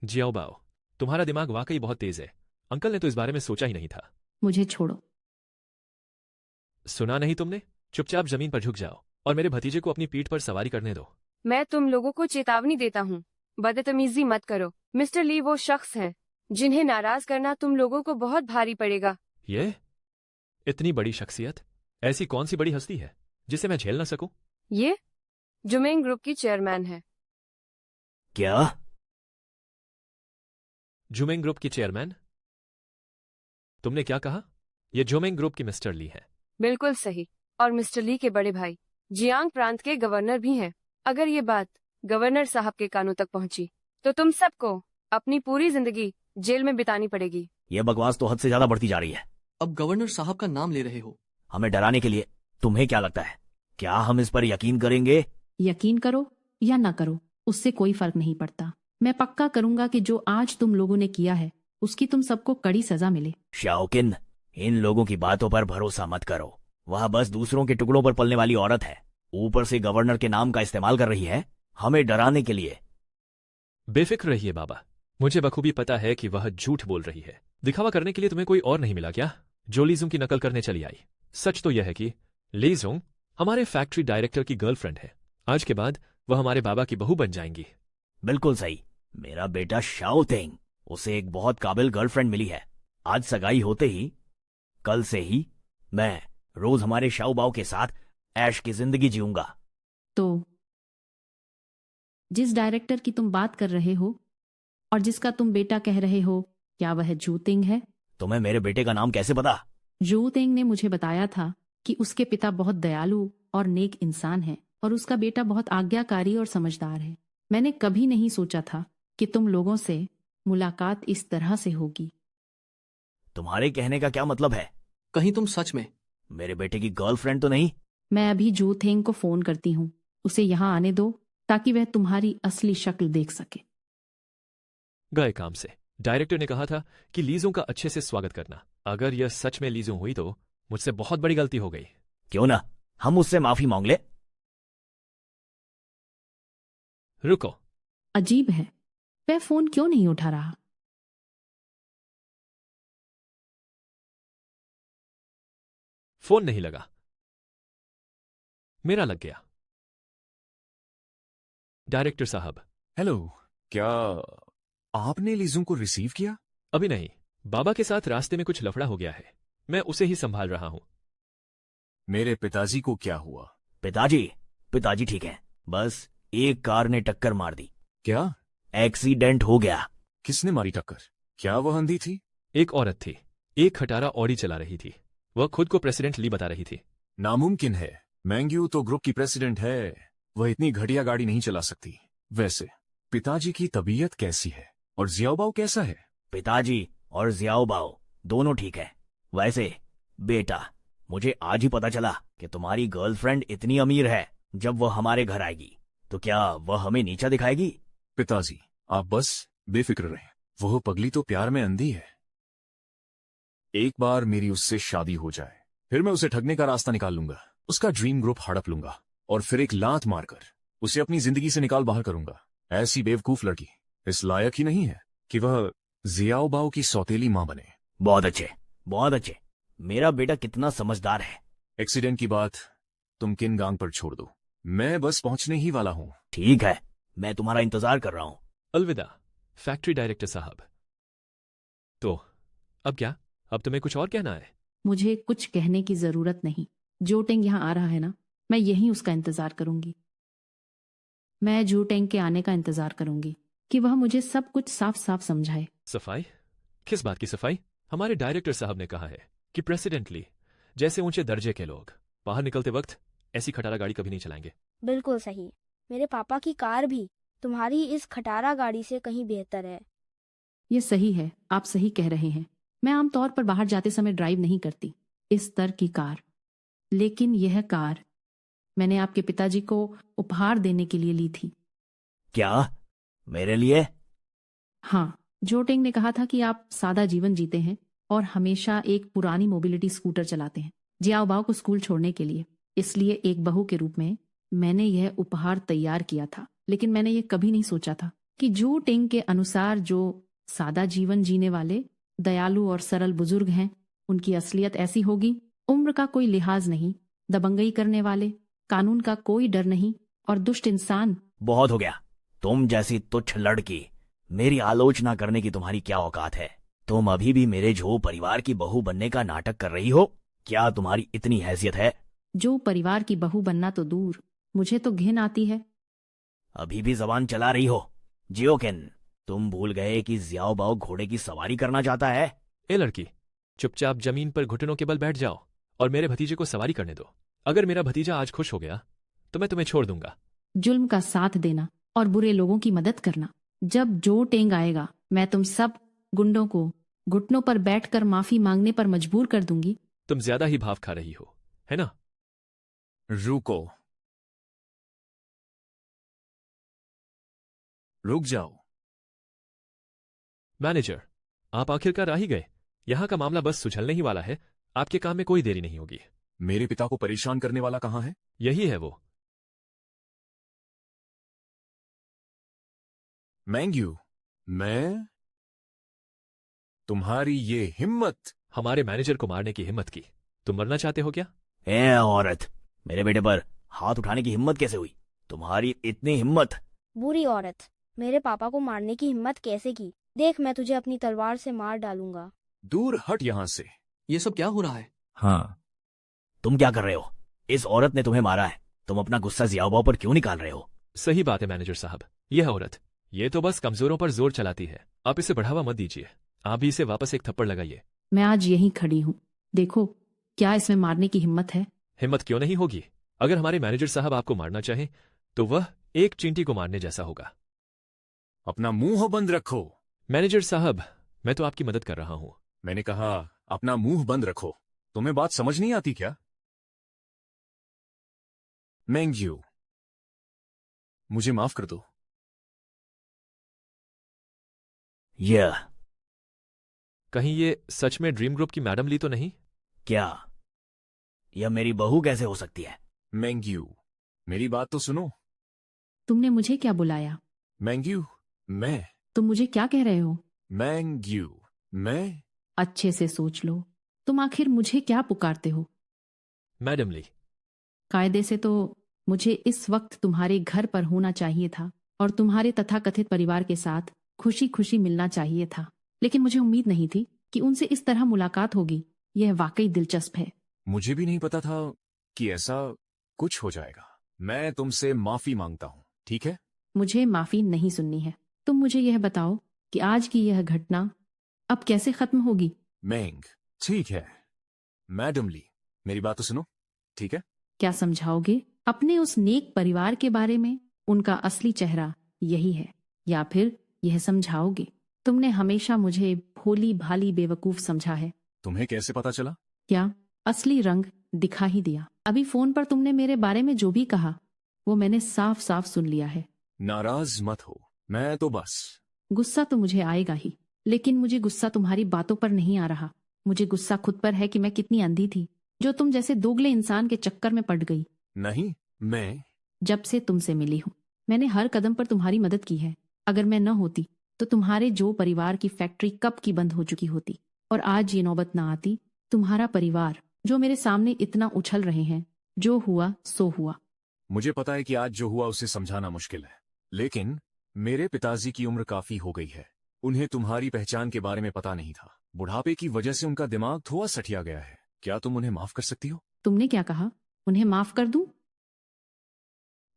जियाओ बाओ, तुम्हारा दिमाग वाकई बहुत तेज है। अंकल ने तो इस बारे में सोचा ही नहीं था। मुझे छोड़ो। सुना नहीं तुमने? चुपचाप जमीन पर झुक जाओ और मेरे भतीजे को अपनी पीठ पर सवारी करने दो। मैं तुम लोगों को चेतावनी देता हूँ, बदतमीजी मत करो। मिस्टर ली वो शख्स हैं जिन्हें नाराज करना तुम लोगों को बहुत भारी पड़ेगा। ये इतनी बड़ी शख्सियत, ऐसी कौन सी बड़ी हस्ती है जिसे मैं झेल ना सकूं? ये जुमेंग ग्रुप की चेयरमैन है। क्या? जुमेंग ग्रुप की चेयरमैन? तुमने क्या कहा? ये जुमेंग ग्रुप की मिस्टर ली है। बिल्कुल सही। और मिस्टर ली के बड़े भाई जियांग प्रांत के गवर्नर भी हैं। अगर ये बात गवर्नर साहब के कानों तक पहुंची तो तुम सबको अपनी पूरी जिंदगी जेल में बितानी पड़ेगी। ये बकवास तो हद से ज्यादा बढ़ती जा रही है। अब गवर्नर साहब का नाम ले रहे हो। हमें डराने के लिए। तुम्हें क्या लगता है, क्या हम इस पर यकीन करेंगे? यकीन करो या ना करो, उससे कोई फर्क नहीं पड़ता। मैं पक्का करूंगा कि जो आज तुम लोगों ने किया है उसकी तुम सबको कड़ी सजा मिले। शाओकिन, इन लोगों की बातों पर भरोसा मत करो। वह बस दूसरों के टुकड़ों पर पलने वाली औरत है। ऊपर से गवर्नर के नाम का इस्तेमाल कर रही है हमें डराने के लिए। बेफिक्र रहिए बाबा, मुझे बखूबी पता है कि वह झूठ बोल रही है। दिखावा करने के लिए तुम्हें कोई और नहीं मिला क्या, जो लीजुंग की नकल करने चली आई? सच तो यह है कि लीजुंग हमारे फैक्ट्री डायरेक्टर की गर्लफ्रेंड है। आज के बाद वह हमारे बाबा की बहू बन जाएंगी। बिल्कुल सही। मेरा बेटा शाओ तेंग, उसे एक बहुत काबिल गर्लफ्रेंड मिली है। आज सगाई होते ही, कल से ही मैं रोज हमारे शाओ बाओ के साथ ऐश की जिंदगी जीऊंगा। तो जिस डायरेक्टर की तुम बात कर रहे हो और जिसका तुम बेटा कह रहे हो, क्या वह जू तेंग है? तुम्हें मेरे बेटे का नाम कैसे पता? जू तेंग ने मुझे बताया था कि उसके पिता बहुत दयालु और नेक इंसान है और उसका बेटा बहुत आज्ञाकारी और समझदार है। मैंने कभी नहीं सोचा था कि तुम लोगों से मुलाकात इस तरह से होगी। तुम्हारे कहने का क्या मतलब है? कहीं तुम सच में मेरे बेटे की गर्लफ्रेंड तो नहीं? मैं अभी जू तेंग को फोन करती हूँ। उसे यहाँ आने दो ताकि वह तुम्हारी असली शक्ल देख सके। गए काम से। डायरेक्टर ने कहा था कि लीजों का अच्छे से स्वागत करना। अगर यह सच में लीजों हुई तो मुझसे बहुत बड़ी गलती हो गई। क्यों ना हम उससे माफी मांग ले। रुको, अजीब है, वह फोन क्यों नहीं उठा रहा? फोन नहीं लगा। मेरा लग गया। डायरेक्टर साहब। हेलो, क्या आपने लीजुंग को रिसीव किया? अभी नहीं, बाबा के साथ रास्ते में कुछ लफड़ा हो गया है। मैं उसे ही संभाल रहा हूं। मेरे पिताजी को क्या हुआ? पिताजी ठीक है, बस एक कार ने टक्कर मार दी। क्या एक्सीडेंट हो गया। किसने मारी टक्कर? क्या वह अंधी थी? एक औरत थी, एक खटारा ऑडी चला रही थी। वह खुद को प्रेसिडेंट ली बता रही थी। नामुमकिन है, मैंग्यू तो ग्रुप की प्रेसिडेंट है, वह इतनी घटिया गाड़ी नहीं चला सकती। वैसे पिताजी की तबीयत कैसी है और जियाओबाओ कैसा है? पिताजी और जियाओबाओ दोनों ठीक है। वैसे बेटा, मुझे आज ही पता चला कि तुम्हारी गर्लफ्रेंड इतनी अमीर है। जब वह हमारे घर आएगी तो क्या वह हमें नीचा दिखाएगी? पिताजी, आप बस बेफिक्र रहें। वह पगली तो प्यार में अंधी है। एक बार मेरी उससे शादी हो जाए, फिर मैं उसे ठगने का रास्ता निकाल लूंगा, उसका ड्रीम ग्रुप हड़प लूंगा और फिर एक लात मारकर उसे अपनी जिंदगी से निकाल बाहर करूंगा। ऐसी बेवकूफ लड़की इस लायक ही नहीं है कि वह जियाओबाओ की सौतेली मां बने। बहुत अच्छे, बहुत अच्छे। मेरा बेटा कितना समझदार है। एक्सीडेंट की बात तुम किन गांग पर छोड़ दो, मैं बस पहुंचने ही वाला हूं। ठीक है, मैं तुम्हारा इंतजार कर रहा हूं। अलविदा फैक्ट्री डायरेक्टर साहब। तो अब क्या? अब तुम्हें कुछ और कहना है? मुझे कुछ कहने की जरूरत नहीं। जो टेंग यहाँ आ रहा है ना, मैं यहीं उसका इंतजार करूंगी। मैं जू टेंग के आने का इंतजार करूंगी कि वह मुझे सब कुछ साफ साफ समझाए। सफाई? किस बात की सफाई? हमारे डायरेक्टर साहब ने कहा है कि प्रेसिडेंटली जैसे ऊंचे दर्जे के लोग बाहर निकलते वक्त ऐसी खटारा गाड़ी कभी नहीं चलाएंगे। बिल्कुल सही। मेरे पापा की कार भी तुम्हारी इस खटारा गाड़ी से कहीं बेहतर है। ये सही है, आप सही कह रहे हैं। मैं आमतौर पर बाहर जाते समय ड्राइव नहीं करती इस स्तर की कार, लेकिन यह कार मैंने आपके पिताजी को उपहार देने के लिए ली थी। क्या? मेरे लिए? हाँ, जो टेंग ने कहा था कि आप सादा जीवन जीते हैं और हमेशा एक पुरानी मोबिलिटी स्कूटर चलाते हैं जियाओ बाओ को स्कूल छोड़ने के लिए। इसलिए एक बहू के रूप में मैंने यह उपहार तैयार किया था, लेकिन मैंने ये कभी नहीं सोचा था कि जो टेंग के अनुसार जो सादा जीवन जीने वाले दयालु और सरल बुजुर्ग हैं, उनकी असलियत ऐसी होगी। उम्र का कोई लिहाज नहीं, दबंगई करने वाले, कानून का कोई डर नहीं और दुष्ट इंसान। बहुत हो गया। तुम जैसी तुच्छ लड़की, मेरी आलोचना करने की तुम्हारी क्या औकात है? तुम अभी भी मेरे झो परिवार की बहू बनने का नाटक कर रही हो? क्या तुम्हारी इतनी हैसियत है? जो परिवार की बहू बनना तो दूर, मुझे तो घिन आती है। अभी भी जबान चला रही हो? जियोकेन, तुम भूल गए कि जियाओ बाओ घोड़े की सवारी करना चाहता है? ए लड़की, चुपचाप जमीन पर घुटनों के बल बैठ जाओ और मेरे भतीजे को सवारी करने दो। अगर मेरा भतीजा आज खुश हो गया तो मैं तुम्हें छोड़ दूंगा। जुल्म का साथ देना और बुरे लोगों की मदद करना। जब जो टेंग आएगा, मैं तुम सब गुंडों को घुटनों पर बैठकर माफी मांगने पर मजबूर कर दूंगी। तुम ज्यादा ही भाव खा रही हो, है ना? रुको, रुक जाओ। मैनेजर, आप आखिरकार आ ही गए। यहाँ का मामला बस सुझलने ही वाला है। आपके काम में कोई देरी नहीं होगी। मेरे पिता को परेशान करने वाला कहाँ है? यही है वो। मैंग्यू, मैं तुम्हारी ये हिम्मत! हमारे मैनेजर को मारने की हिम्मत की। तुम मरना चाहते हो क्या? ए औरत, मेरे बेटे पर हाथ उठाने की हिम्मत कैसे हुई? तुम्हारी इतनी हिम्मत? बुरी औरत, मेरे पापा को मारने की हिम्मत कैसे की? देख, मैं तुझे अपनी तलवार से मार डालूंगा। दूर हट यहां से। ये सब क्या हो रहा है? हाँ, तुम क्या कर रहे हो? इस औरत ने तुम्हें मारा है, तुम अपना गुस्सा जियाओ बाओ पर क्यों निकाल रहे हो? सही बात है मैनेजर साहब, यह औरत, ये तो बस कमजोरों पर जोर चलाती है। आप इसे बढ़ावा मत दीजिए। आप भी इसे वापस एक थप्पड़ लगाइए। मैं आज यहीं खड़ी हूँ, देखो क्या इसमें मारने की हिम्मत है? हिम्मत क्यों नहीं होगी? अगर हमारे मैनेजर साहब आपको मारना चाहें तो वह एक चींटी को मारने जैसा होगा। अपना मुंह बंद रखो। मैनेजर साहब, मैं तो आपकी मदद कर रहा हूं। मैंने कहा अपना मुंह बंद रखो। तुम्हें बात समझ नहीं आती क्या? मैंग्यू, मुझे माफ कर दो। यह कहीं ये सच में ड्रीम ग्रुप की मैडम ली तो नहीं? क्या? यह मेरी बहू कैसे हो सकती है? मैंग्यू, मेरी बात तो सुनो। तुमने मुझे क्या बुलाया? मैंग्यू, मैं। तुम मुझे क्या कह रहे हो? मैंग्यू, मैं। अच्छे से सोच लो, तुम आखिर मुझे क्या पुकारते हो? मैडम ली। कायदे से तो मुझे इस वक्त तुम्हारे घर पर होना चाहिए था और तुम्हारे तथाकथित परिवार के साथ खुशी खुशी मिलना चाहिए था, लेकिन मुझे उम्मीद नहीं थी कि उनसे इस तरह मुलाकात होगी। यह वाकई दिलचस्प है। मुझे भी नहीं पता था कि ऐसा कुछ हो जाएगा। मैं तुमसे माफी मांगता हूं, ठीक है? मुझे माफी नहीं सुननी है। तुम मुझे यह बताओ कि आज की यह घटना अब कैसे खत्म होगी? मैंग, ठीक है। मैडम ली, मेरी बात तो सुनो, ठीक है? क्या समझाओगे अपने उस नेक परिवार के बारे में? उनका असली चेहरा यही है, या फिर यह समझाओगे तुमने हमेशा मुझे भोली भाली बेवकूफ समझा है? तुम्हें कैसे पता चला? क्या असली रंग दिखा ही दिया? अभी फोन पर तुमने मेरे बारे में जो भी कहा वो मैंने साफ साफ सुन लिया है। नाराज मत हो, मैं तो बस। गुस्सा तो मुझे आएगा ही, लेकिन मुझे गुस्सा तुम्हारी बातों पर नहीं आ रहा। मुझे गुस्सा खुद पर है कि मैं कितनी अंधी थी जो तुम जैसे दोगले इंसान के चक्कर में पड़ गई। नहीं, मैं जब से तुमसे मिली हूँ मैंने हर कदम पर तुम्हारी मदद की है। अगर मैं न होती तो तुम्हारे जो परिवार की फैक्ट्री कब की बंद हो चुकी होती और आज ये नौबत ना आती। तुम्हारा परिवार जो मेरे सामने इतना उछल रहे हैं, जो हुआ सो हुआ। मुझे पता है कि आज जो हुआ उसे समझाना मुश्किल है, लेकिन मेरे पिताजी की उम्र काफी हो गई है। उन्हें तुम्हारी पहचान के बारे में पता नहीं था। बुढ़ापे की वजह से उनका दिमाग थोड़ा सठिया गया है। क्या तुम उन्हें माफ कर सकती हो? तुमने क्या कहा? उन्हें माफ कर दूं?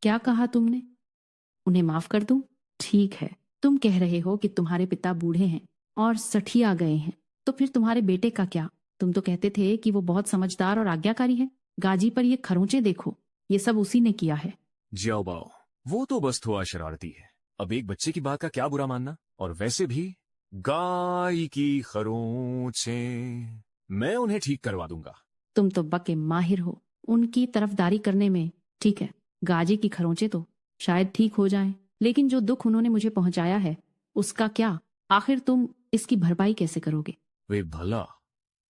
क्या कहा तुमने? उन्हें माफ कर दूं? ठीक है, तुम कह रहे हो कि तुम्हारे पिता बूढ़े हैं और सठिया गए हैं, तो फिर तुम्हारे बेटे का क्या? तुम तो कहते थे कि वो बहुत समझदार और आज्ञाकारी है। गाजी पर ये खरोंचे देखो, ये सब उसी ने किया है। जियाओ बाओ, वो तो बस थोड़ा शरारती है। अब एक बच्चे की बात का क्या बुरा मानना? और वैसे भी गाय की खरोंचें, मैं उन्हें ठीक करवा दूंगा। तुम तो बके माहिर हो उनकी तरफदारी करने में। ठीक है, गाजे की खरोंचे तो शायद ठीक हो जाएं, लेकिन जो दुख उन्होंने मुझे पहुंचाया है उसका क्या? आखिर तुम इसकी भरपाई कैसे करोगे? वे भला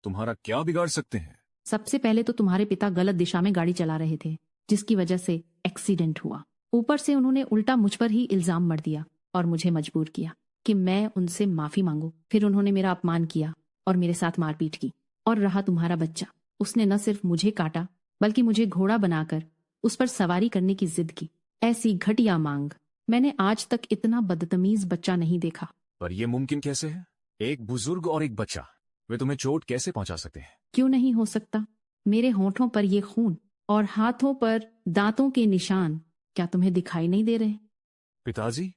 तुम्हारा क्या बिगाड़ सकते हैं? सबसे पहले तो तुम्हारे पिता गलत दिशा में गाड़ी चला रहे थे, जिसकी वजह से एक्सीडेंट हुआ। ऊपर से उन्होंने उल्टा मुझ पर ही इल्जाम मढ़ दिया और मुझे मजबूर किया कि मैं उनसे माफी मांगू। फिर उन्होंने मेरा अपमान किया और मेरे साथ मारपीट की। और रहा तुम्हारा बच्चा, उसने न सिर्फ मुझे काटा बल्कि मुझे घोड़ा बनाकर उस पर सवारी करने की जिद की। ऐसी घटिया मांग मैंने आज तक इतना बदतमीज बच्चा नहीं देखा। पर यह मुमकिन कैसे है? एक बुजुर्ग और एक बच्चा, वे तुम्हें चोट कैसे पहुंचा सकते हैं? क्यों नहीं हो सकता? मेरे होठों पर ये खून और हाथों पर दांतों के निशान क्या तुम्हें दिखाई नहीं दे रहे? पिताजी,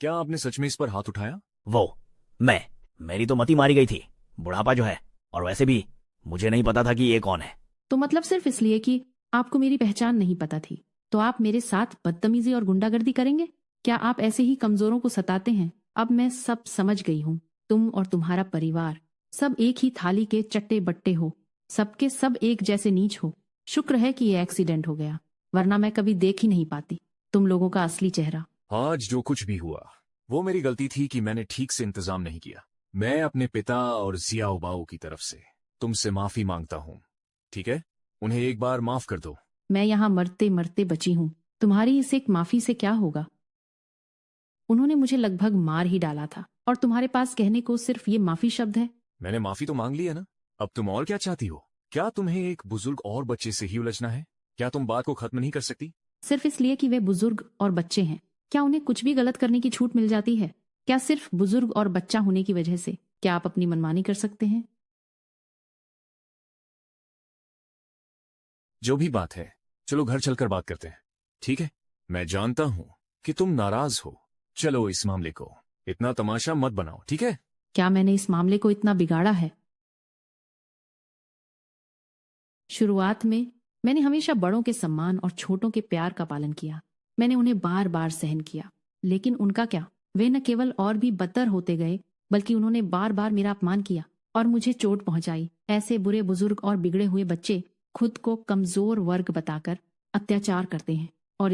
क्या आपने सच में इस पर हाथ उठाया? मेरी तो मती मारी गई थी, बुढ़ापा जो है। और वैसे भी मुझे नहीं पता था कि ये कौन है। तो मतलब सिर्फ इसलिए कि आपको मेरी पहचान नहीं पता थी तो आप मेरे साथ बदतमीजी और गुंडागर्दी करेंगे? क्या आप ऐसे ही कमजोरों को सताते हैं? अब मैं सब समझ गई हूँ। तुम और तुम्हारा परिवार सब एक ही थाली के चट्टे बट्टे हो, सबके सब एक जैसे नीच हो। शुक्र है कि ये एक्सीडेंट हो गया, वरना मैं कभी देख ही नहीं पाती तुम लोगों का असली चेहरा। आज जो कुछ भी हुआ वो मेरी गलती थी कि मैंने ठीक से इंतजाम नहीं किया। मैं अपने पिता और जिया बाऊ की तरफ से तुमसे माफी मांगता हूँ, ठीक है? उन्हें एक बार माफ कर दो। मैं यहाँ मरते मरते बची हूँ, तुम्हारी इस एक माफी से क्या होगा? उन्होंने मुझे लगभग मार ही डाला था और तुम्हारे पास कहने को सिर्फ ये माफी शब्द है। मैंने माफी तो मांग ली है ना, अब तुम और क्या चाहती हो? क्या तुम्हें एक बुजुर्ग और बच्चे से ही उलझना है? क्या तुम बात को खत्म नहीं कर सकती? सिर्फ इसलिए कि वे बुजुर्ग और बच्चे हैं क्या उन्हें कुछ भी गलत करने की छूट मिल जाती है? क्या सिर्फ बुजुर्ग और बच्चा होने की वजह से क्या आप अपनी मनमानी कर सकते हैं? जो भी बात है, चलो घर चलकर बात करते हैं, ठीक है? मैं जानता हूं कि तुम नाराज हो। चलो इस मामले को इतना तमाशा मत बनाओ, ठीक है? क्या मैंने इस मामले को इतना बिगाड़ा है? शुरुआत में मैंने हमेशा बड़ों के सम्मान और छोटों के प्यार का पालन किया। मैंने उन्हें बार बार सहन किया, लेकिन उनका क्या? वे न केवल और भी बदतर होते गए बल्कि उन्होंने बार बार मेरा अपमान किया और मुझे चोट पहुंचाई। ऐसे बुरे बुजुर्ग और बिगड़े हुए बच्चे खुद को कमजोर वर्ग बताकर अत्याचार करते हैं और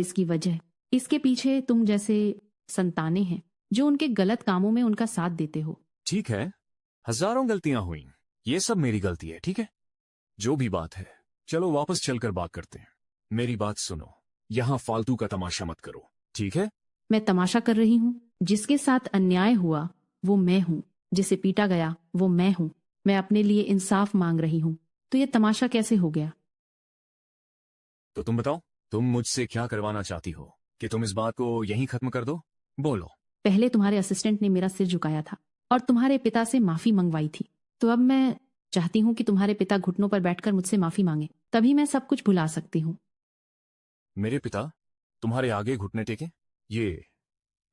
इसके पीछे तुम जैसे संतानें हैं जो उनके गलत कामों में उनका साथ देते हो। ठीक है, हजारों गलतियां हुई, ये सब मेरी गलती है, ठीक है? जो भी बात है, चलो वापस चलकर बात करते हैं। मेरी बात सुनो, यहाँ फालतू का तमाशा मत करो, ठीक है? मैं तमाशा कर रही हूँ? जिसके साथ अन्याय हुआ वो मैं हूँ, जिसे पीटा गया वो मैं हूँ। मैं अपने लिए इंसाफ मांग रही हूँ, तो ये तमाशा कैसे हो गया? तो तुम बताओ, तुम मुझसे क्या करवाना चाहती हो? कि तुम इस बात को यहीं खत्म कर दो? बोलो। पहले तुम्हारे असिस्टेंट ने मेरा सिर झुकाया था और तुम्हारे पिता से माफी मंगवाई थी, तो अब मैं चाहती हूँ कि तुम्हारे पिता घुटनों पर बैठकर मुझसे माफी मांगे, तभी मैं सब कुछ भुला सकती हूँ। मेरे पिता तुम्हारे आगे घुटने टेके? ये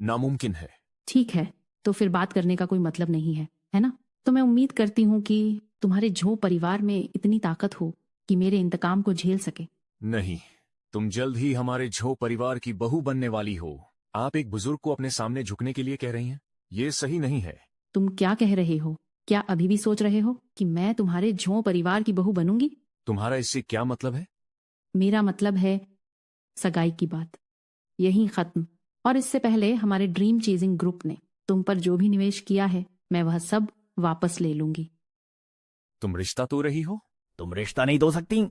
नामुमकिन है। ठीक है, तो फिर बात करने का कोई मतलब नहीं है ना? तो मैं उम्मीद करती हूँ कि तुम्हारे झो परिवार में इतनी ताकत हो कि मेरे इंतकाम को झेल सके। नहीं, तुम जल्द ही हमारे झो परिवार की बहू बनने वाली हो। आप एक बुजुर्ग को अपने सामने झुकने के लिए कह रही हैं? ये सही नहीं है। तुम क्या कह रहे हो? क्या अभी भी सोच रहे हो कि मैं तुम्हारे झो परिवार की बहू बनूंगी? तुम्हारा इससे क्या मतलब है? मेरा मतलब है सगाई की बात यहीं खत्म। और इससे पहले हमारे ड्रीम चेजिंग ग्रुप ने तुम पर जो भी निवेश किया है मैं वह सब वापस ले लूंगी। तुम रिश्ता तोड़ रही हो? तुम रिश्ता नहीं तोड़ सकती।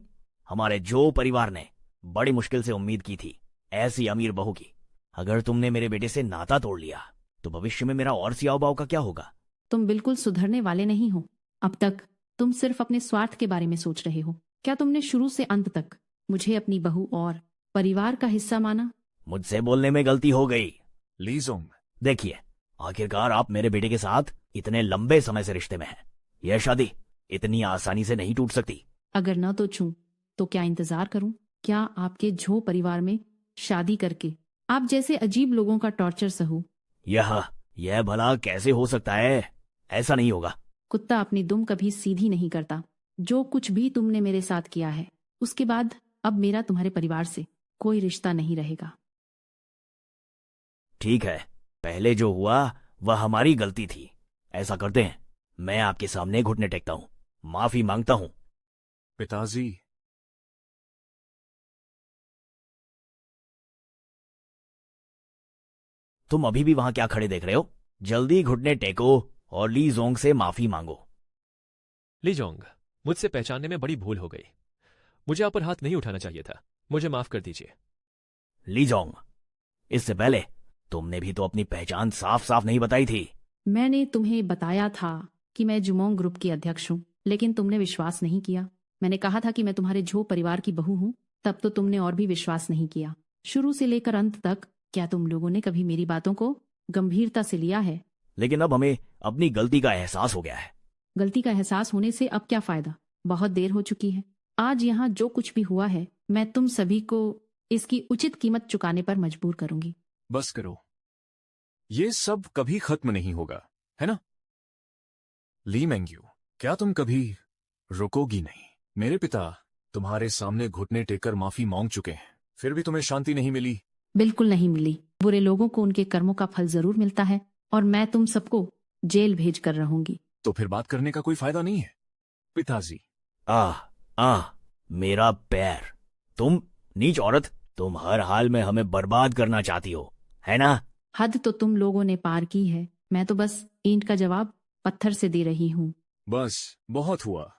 हमारे जो परिवार ने बड़ी मुश्किल से उम्मीद की थी ऐसी अमीर बहू की। अगर तुमने मेरे बेटे से नाता तोड़ लिया तो भविष्य में मेरा और सियाओ बाव का क्या होगा? तुम बिल्कुल सुधरने वाले नहीं हो। अब तक तुम सिर्फ अपने स्वार्थ के बारे में सोच रहे हो। क्या तुमने शुरू से अंत तक मुझे अपनी बहू और परिवार का हिस्सा माना? मुझसे बोलने में गलती हो गई। लीजोंग, देखिए, आखिरकार आप मेरे बेटे के साथ इतने लंबे समय से रिश्ते में हैं। यह शादी इतनी आसानी से नहीं टूट सकती। अगर न तो छूं तो क्या इंतजार करूं? क्या आपके झो परिवार में शादी करके आप जैसे अजीब लोगों का टॉर्चर सहूं? यह भला कैसे हो सकता है? ऐसा नहीं होगा। कुत्ता अपनी दुम कभी सीधी नहीं करता। जो कुछ भी तुमने मेरे साथ किया है उसके बाद अब मेरा तुम्हारे परिवार से कोई रिश्ता नहीं रहेगा। ठीक है, पहले जो हुआ वह हमारी गलती थी, ऐसा करते हैं, मैं आपके सामने घुटने टेकता हूं, माफी मांगता हूं। पिताजी, तुम अभी भी वहां क्या खड़े देख रहे हो? जल्दी घुटने टेको और ली जोंग से माफी मांगो। लीजोंग, मुझसे पहचानने में बड़ी भूल हो गई। मुझे आप पर हाथ नहीं उठाना चाहिए था। मुझे माफ कर दीजिए। ली जोंग, इससे पहले तुमने भी तो अपनी पहचान साफ साफ नहीं बताई थी। मैंने तुम्हें बताया था कि मैं जुमोंग ग्रुप की अध्यक्ष हूँ, लेकिन तुमने विश्वास नहीं किया। मैंने कहा था कि मैं तुम्हारे झो परिवार की बहू हूँ, तब तो तुमने और भी विश्वास नहीं किया। शुरू से लेकर अंत तक क्या तुम लोगों ने कभी मेरी बातों को गंभीरता से लिया है? लेकिन अब हमें अपनी गलती का एहसास हो गया है। गलती का एहसास होने से अब क्या फायदा? बहुत देर हो चुकी है। आज यहाँ जो कुछ भी हुआ है, मैं तुम सभी को इसकी उचित कीमत चुकाने पर मजबूर करूंगी। बस करो, ये सब कभी खत्म नहीं होगा, है ना? ली मेंग्यू, क्या तुम कभी रुकोगी नहीं? मेरे पिता तुम्हारे सामने घुटने टेककर माफी मांग चुके हैं, फिर भी तुम्हें शांति नहीं मिली। बिल्कुल नहीं मिली। बुरे लोगों को उनके कर्मों का फल जरूर मिलता है, और मैं तुम सबको जेल भेज कर रहूंगी। तो फिर बात करने का कोई फायदा नहीं है। पिताजी, मेरा पैर। तुम नीच औरत, तुम हर हाल में हमें बर्बाद करना चाहती हो, है ना? हद तो तुम लोगों ने पार की है। मैं तो बस ईंट का जवाब पत्थर से दे रही हूँ। बस बहुत हुआ।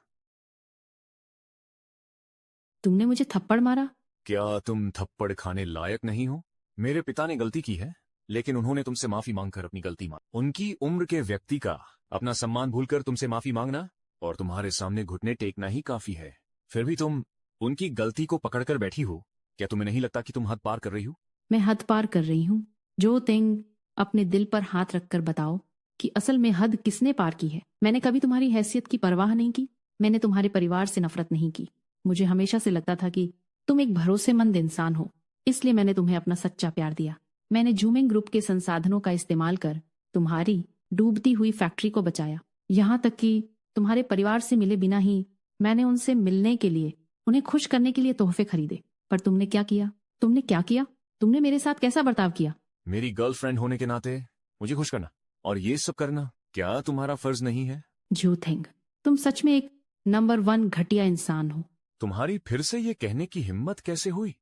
तुमने मुझे थप्पड़ मारा। क्या तुम थप्पड़ खाने लायक नहीं हो? मेरे पिता ने गलती की है, लेकिन उन्होंने तुमसे माफी मांगकर अपनी गलती मान। उनकी उम्र के व्यक्ति का अपना सम्मान भूलकर तुमसे माफी मांगना और तुम्हारे सामने घुटने टेकना ही काफी है। फिर भी तुम उनकी गलती को पकड़कर बैठी हो। क्या तुम्हें नहीं लगता कि तुम हद पार कर रही हो? मैं हद पार कर रही हूँ। जो तिंग, अपने दिल पर हाथ रखकर बताओ कि असल में हद किसने पार की है। मैंने कभी तुम्हारी हैसियत की परवाह नहीं की। मैंने तुम्हारे परिवार से नफरत नहीं की। मुझे हमेशा से लगता था कि तुम एक भरोसेमंद इंसान हो, इसलिए मैंने तुम्हें अपना सच्चा प्यार दिया। मैंने जूमिंग ग्रुप के संसाधनों का इस्तेमाल कर तुम्हारी डूबती हुई फैक्ट्री को बचाया। यहाँ तक कि तुम्हारे परिवार से मिले बिना ही मैंने उनसे मिलने के लिए, उन्हें खुश करने के लिए तोहफे खरीदे। पर तुमने क्या किया? तुमने मेरे साथ कैसा बर्ताव किया? मेरी गर्लफ्रेंड होने के नाते मुझे खुश करना और ये सब करना क्या तुम्हारा फर्ज नहीं है? झूठेंग, तुम सच में एक नंबर 1 घटिया इंसान हो। तुम्हारी फिर से ये कहने की हिम्मत कैसे हुई?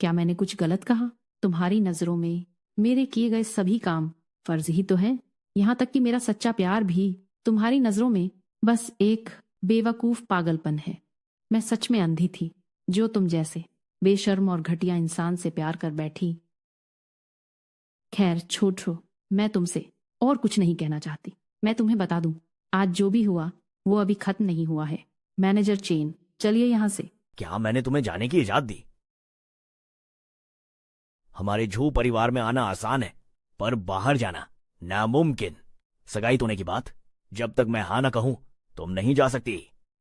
क्या मैंने कुछ गलत कहा? तुम्हारी नजरों में मेरे किए गए सभी काम फर्ज ही तो है। यहाँ तक कि मेरा सच्चा प्यार भी तुम्हारी नजरों में बस एक बेवकूफ पागलपन है। मैं सच में अंधी थी, जो तुम जैसे बेशर्म और घटिया इंसान से प्यार कर बैठी। खैर छोड़ो, मैं तुमसे और कुछ नहीं कहना चाहती। मैं तुम्हें बता दूं, आज जो भी हुआ वो अभी खत्म नहीं हुआ है। मैनेजर चेन, चलिए यहाँ से। क्या मैंने तुम्हें जाने की इजाजत दी? हमारे झू परिवार में आना आसान है, पर बाहर जाना नामुमकिन। सगाई होने की बात, जब तक मैं हाँ ना कहूं तुम नहीं जा सकती।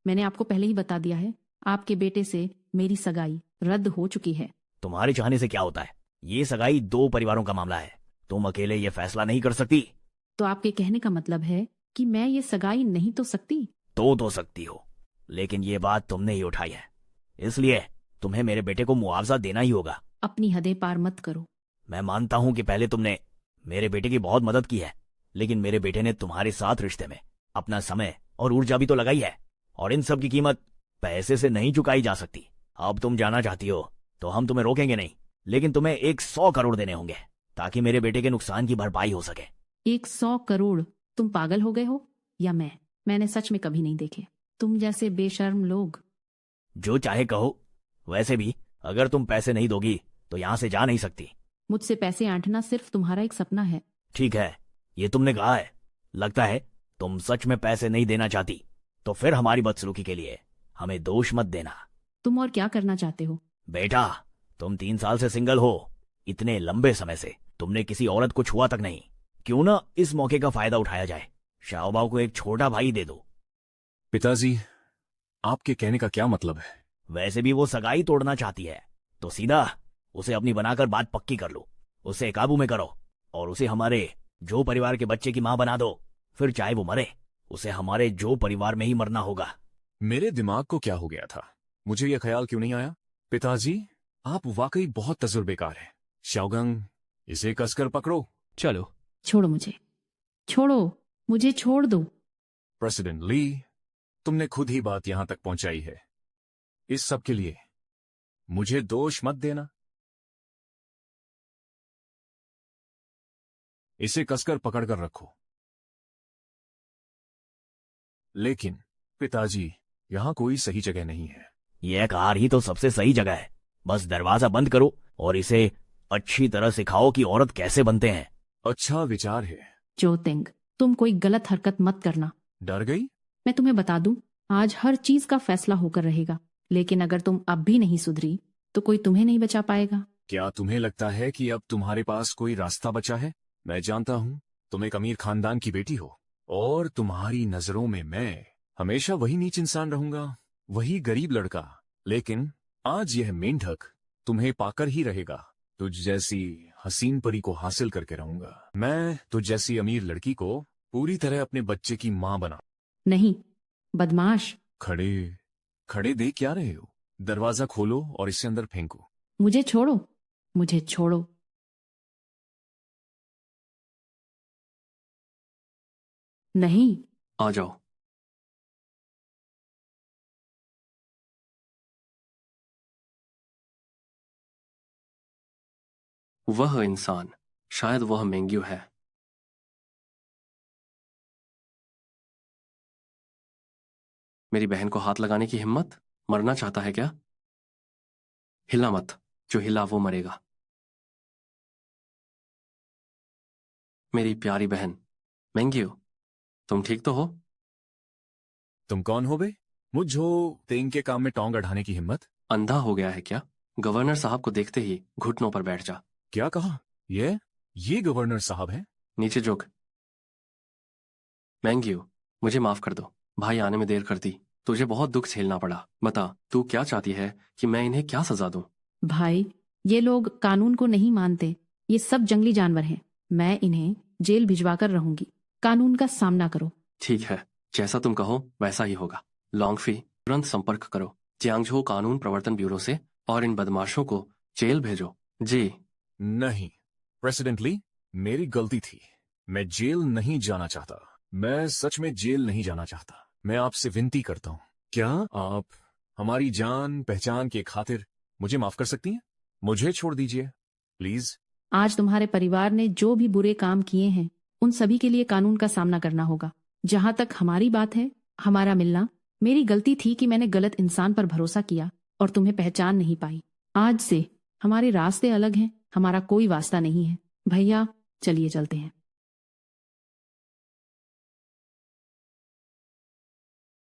मैंने आपको पहले ही बता दिया है, आपके बेटे से मेरी सगाई रद्द हो चुकी है। तुम्हारे चाहने से क्या होता है? ये सगाई 2 परिवारों का मामला है, तुम अकेले ये फैसला नहीं कर सकती। तो आपके कहने का मतलब है कि मैं ये सगाई नहीं तो सकती? तो सकती हो, लेकिन ये बात तुमने ही उठाई है, इसलिए तुम्हें मेरे बेटे को मुआवजा देना ही होगा। अपनी हदें पार मत करो। मैं मानता हूं कि पहले तुमने मेरे बेटे की बहुत मदद की है, लेकिन मेरे बेटे ने तुम्हारे साथ रिश्ते में अपना समय और ऊर्जा भी तो लगाई है, और इन सब की कीमत पैसे से नहीं चुकाई जा सकती। अब तुम जाना चाहती हो तो हम तुम्हें रोकेंगे नहीं, लेकिन तुम्हें 100 करोड़ देने होंगे ताकि मेरे बेटे के नुकसान की भरपाई हो सके। 100 करोड़? तुम पागल हो गए हो या मैंने सच में कभी नहीं देखे तुम जैसे बेशर्म लोग। जो चाहे कहो, वैसे भी अगर तुम पैसे नहीं दोगी तो यहां से जा नहीं सकती। मुझसे पैसे ऐंठना सिर्फ तुम्हारा एक सपना है। ठीक है, ये तुमने कहा है। लगता है तुम सच में पैसे नहीं देना चाहती, तो फिर हमारी बदसलूकी के लिए हमें दोष मत देना। तुम और क्या करना चाहते हो? बेटा, तुम 3 साल से सिंगल हो, इतने लंबे समय से तुमने किसी औरत को छुआ तक नहीं। क्यों ना इस मौके का फायदा उठाया जाए, शाओबाओ को एक छोटा भाई दे दो। पिताजी, आपके कहने का क्या मतलब है? वैसे भी वो सगाई तोड़ना चाहती है, तो सीधा उसे अपनी बनाकर बात पक्की कर लो, उसे काबू में करो और उसे हमारे जो परिवार के बच्चे की मां बना दो। फिर चाहे वो मरे, उसे हमारे जो परिवार में ही मरना होगा। मेरे दिमाग को क्या हो गया था? मुझे यह ख्याल क्यों नहीं आया? पिताजी, आप वाकई बहुत तजुर्बेकार हैं। शाओगंग, इसे कसकर पकड़ो। चलो। छोड़ो मुझे, छोड़ो। मुझे छोड़ दो। प्रेसिडेंट ली, तुमने खुद ही बात यहां तक पहुंचाई है। इस सब के लिए मुझे दोष मत देना। इसे कसकर पकड़कर रखो। लेकिन पिताजी, यहां कोई सही जगह नहीं है। यह कार ही तो सबसे सही जगह है। बस दरवाजा बंद करो और इसे अच्छी तरह सिखाओ कि औरत कैसे बनते हैं। अच्छा विचार है। जोतिंग, तुम कोई गलत हरकत मत करना। डर गई? मैं तुम्हें बता दूं, आज हर चीज का फैसला होकर रहेगा, लेकिन अगर तुम अब भी नहीं सुधरी तो कोई तुम्हें नहीं बचा पाएगा। क्या तुम्हें लगता है कि अब तुम्हारे पास कोई रास्ता बचा है? मैं जानता हूं तुम एक अमीर खानदान की बेटी हो और तुम्हारी नजरों में मैं हमेशा वही नीच इंसान रहूंगा, वही गरीब लड़का। लेकिन आज यह मेंढक तुम्हें पाकर ही रहेगा। तुझ जैसी हसीन परी को हासिल करके रहूंगा। मैं तुझ जैसी अमीर लड़की को पूरी तरह अपने बच्चे की मां बना। नहीं, बदमाश। खड़े खड़े देख क्या रहे हो? दरवाजा खोलो और इसे अंदर फेंको। मुझे छोड़ो, मुझे छोड़ो। नहीं। आ जाओ। वह इंसान, शायद वह मैंग्यू है। मेरी बहन को हाथ लगाने की हिम्मत? मरना चाहता है क्या? हिला मत, जो हिला वो मरेगा। मेरी प्यारी बहन मैंग्यू, तुम ठीक तो हो? तुम कौन हो बे? मुझो तेंग के काम में टोंग अड़ाने की हिम्मत? अंधा हो गया है क्या? गवर्नर साहब को देखते ही घुटनों पर बैठ जा। क्या कहा? ये गवर्नर साहब हैं? नीचे झुक। मैंग्यू, मुझे माफ कर दो, भाई आने में देर कर दी। तुझे बहुत दुख झेलना पड़ा। बता, तू क्या चाहती है कि मैं इन्हें क्या सजा दूं? भाई, ये लोग कानून को नहीं मानते। ये सब जंगली जानवर हैं। मैं इन्हें जेल भिजवाकर रहूंगी। कानून का सामना करो। ठीक है, जैसा तुम कहो वैसा ही होगा। लॉन्गफी, तुरंत संपर्क करो जियांगझो कानून प्रवर्तन ब्यूरो से और इन बदमाशों को जेल भेजो। जी नहीं प्रेसिडेंट ली, मेरी गलती थी। मैं जेल नहीं जाना चाहता। मैं सच में जेल नहीं जाना चाहता। मैं आपसे विनती करता हूँ, क्या आप हमारी जान पहचान के खातिर मुझे माफ कर सकती हैं? मुझे छोड़ दीजिए प्लीज। आज तुम्हारे परिवार ने जो भी बुरे काम किए हैं, उन सभी के लिए कानून का सामना करना होगा। जहां तक हमारी बात है, हमारा मिलना मेरी गलती थी कि मैंने गलत इंसान पर भरोसा किया और तुम्हें पहचान नहीं पाई। आज से हमारे रास्ते अलग हैं। हमारा कोई वास्ता नहीं है। भैया, चलिए चलते हैं।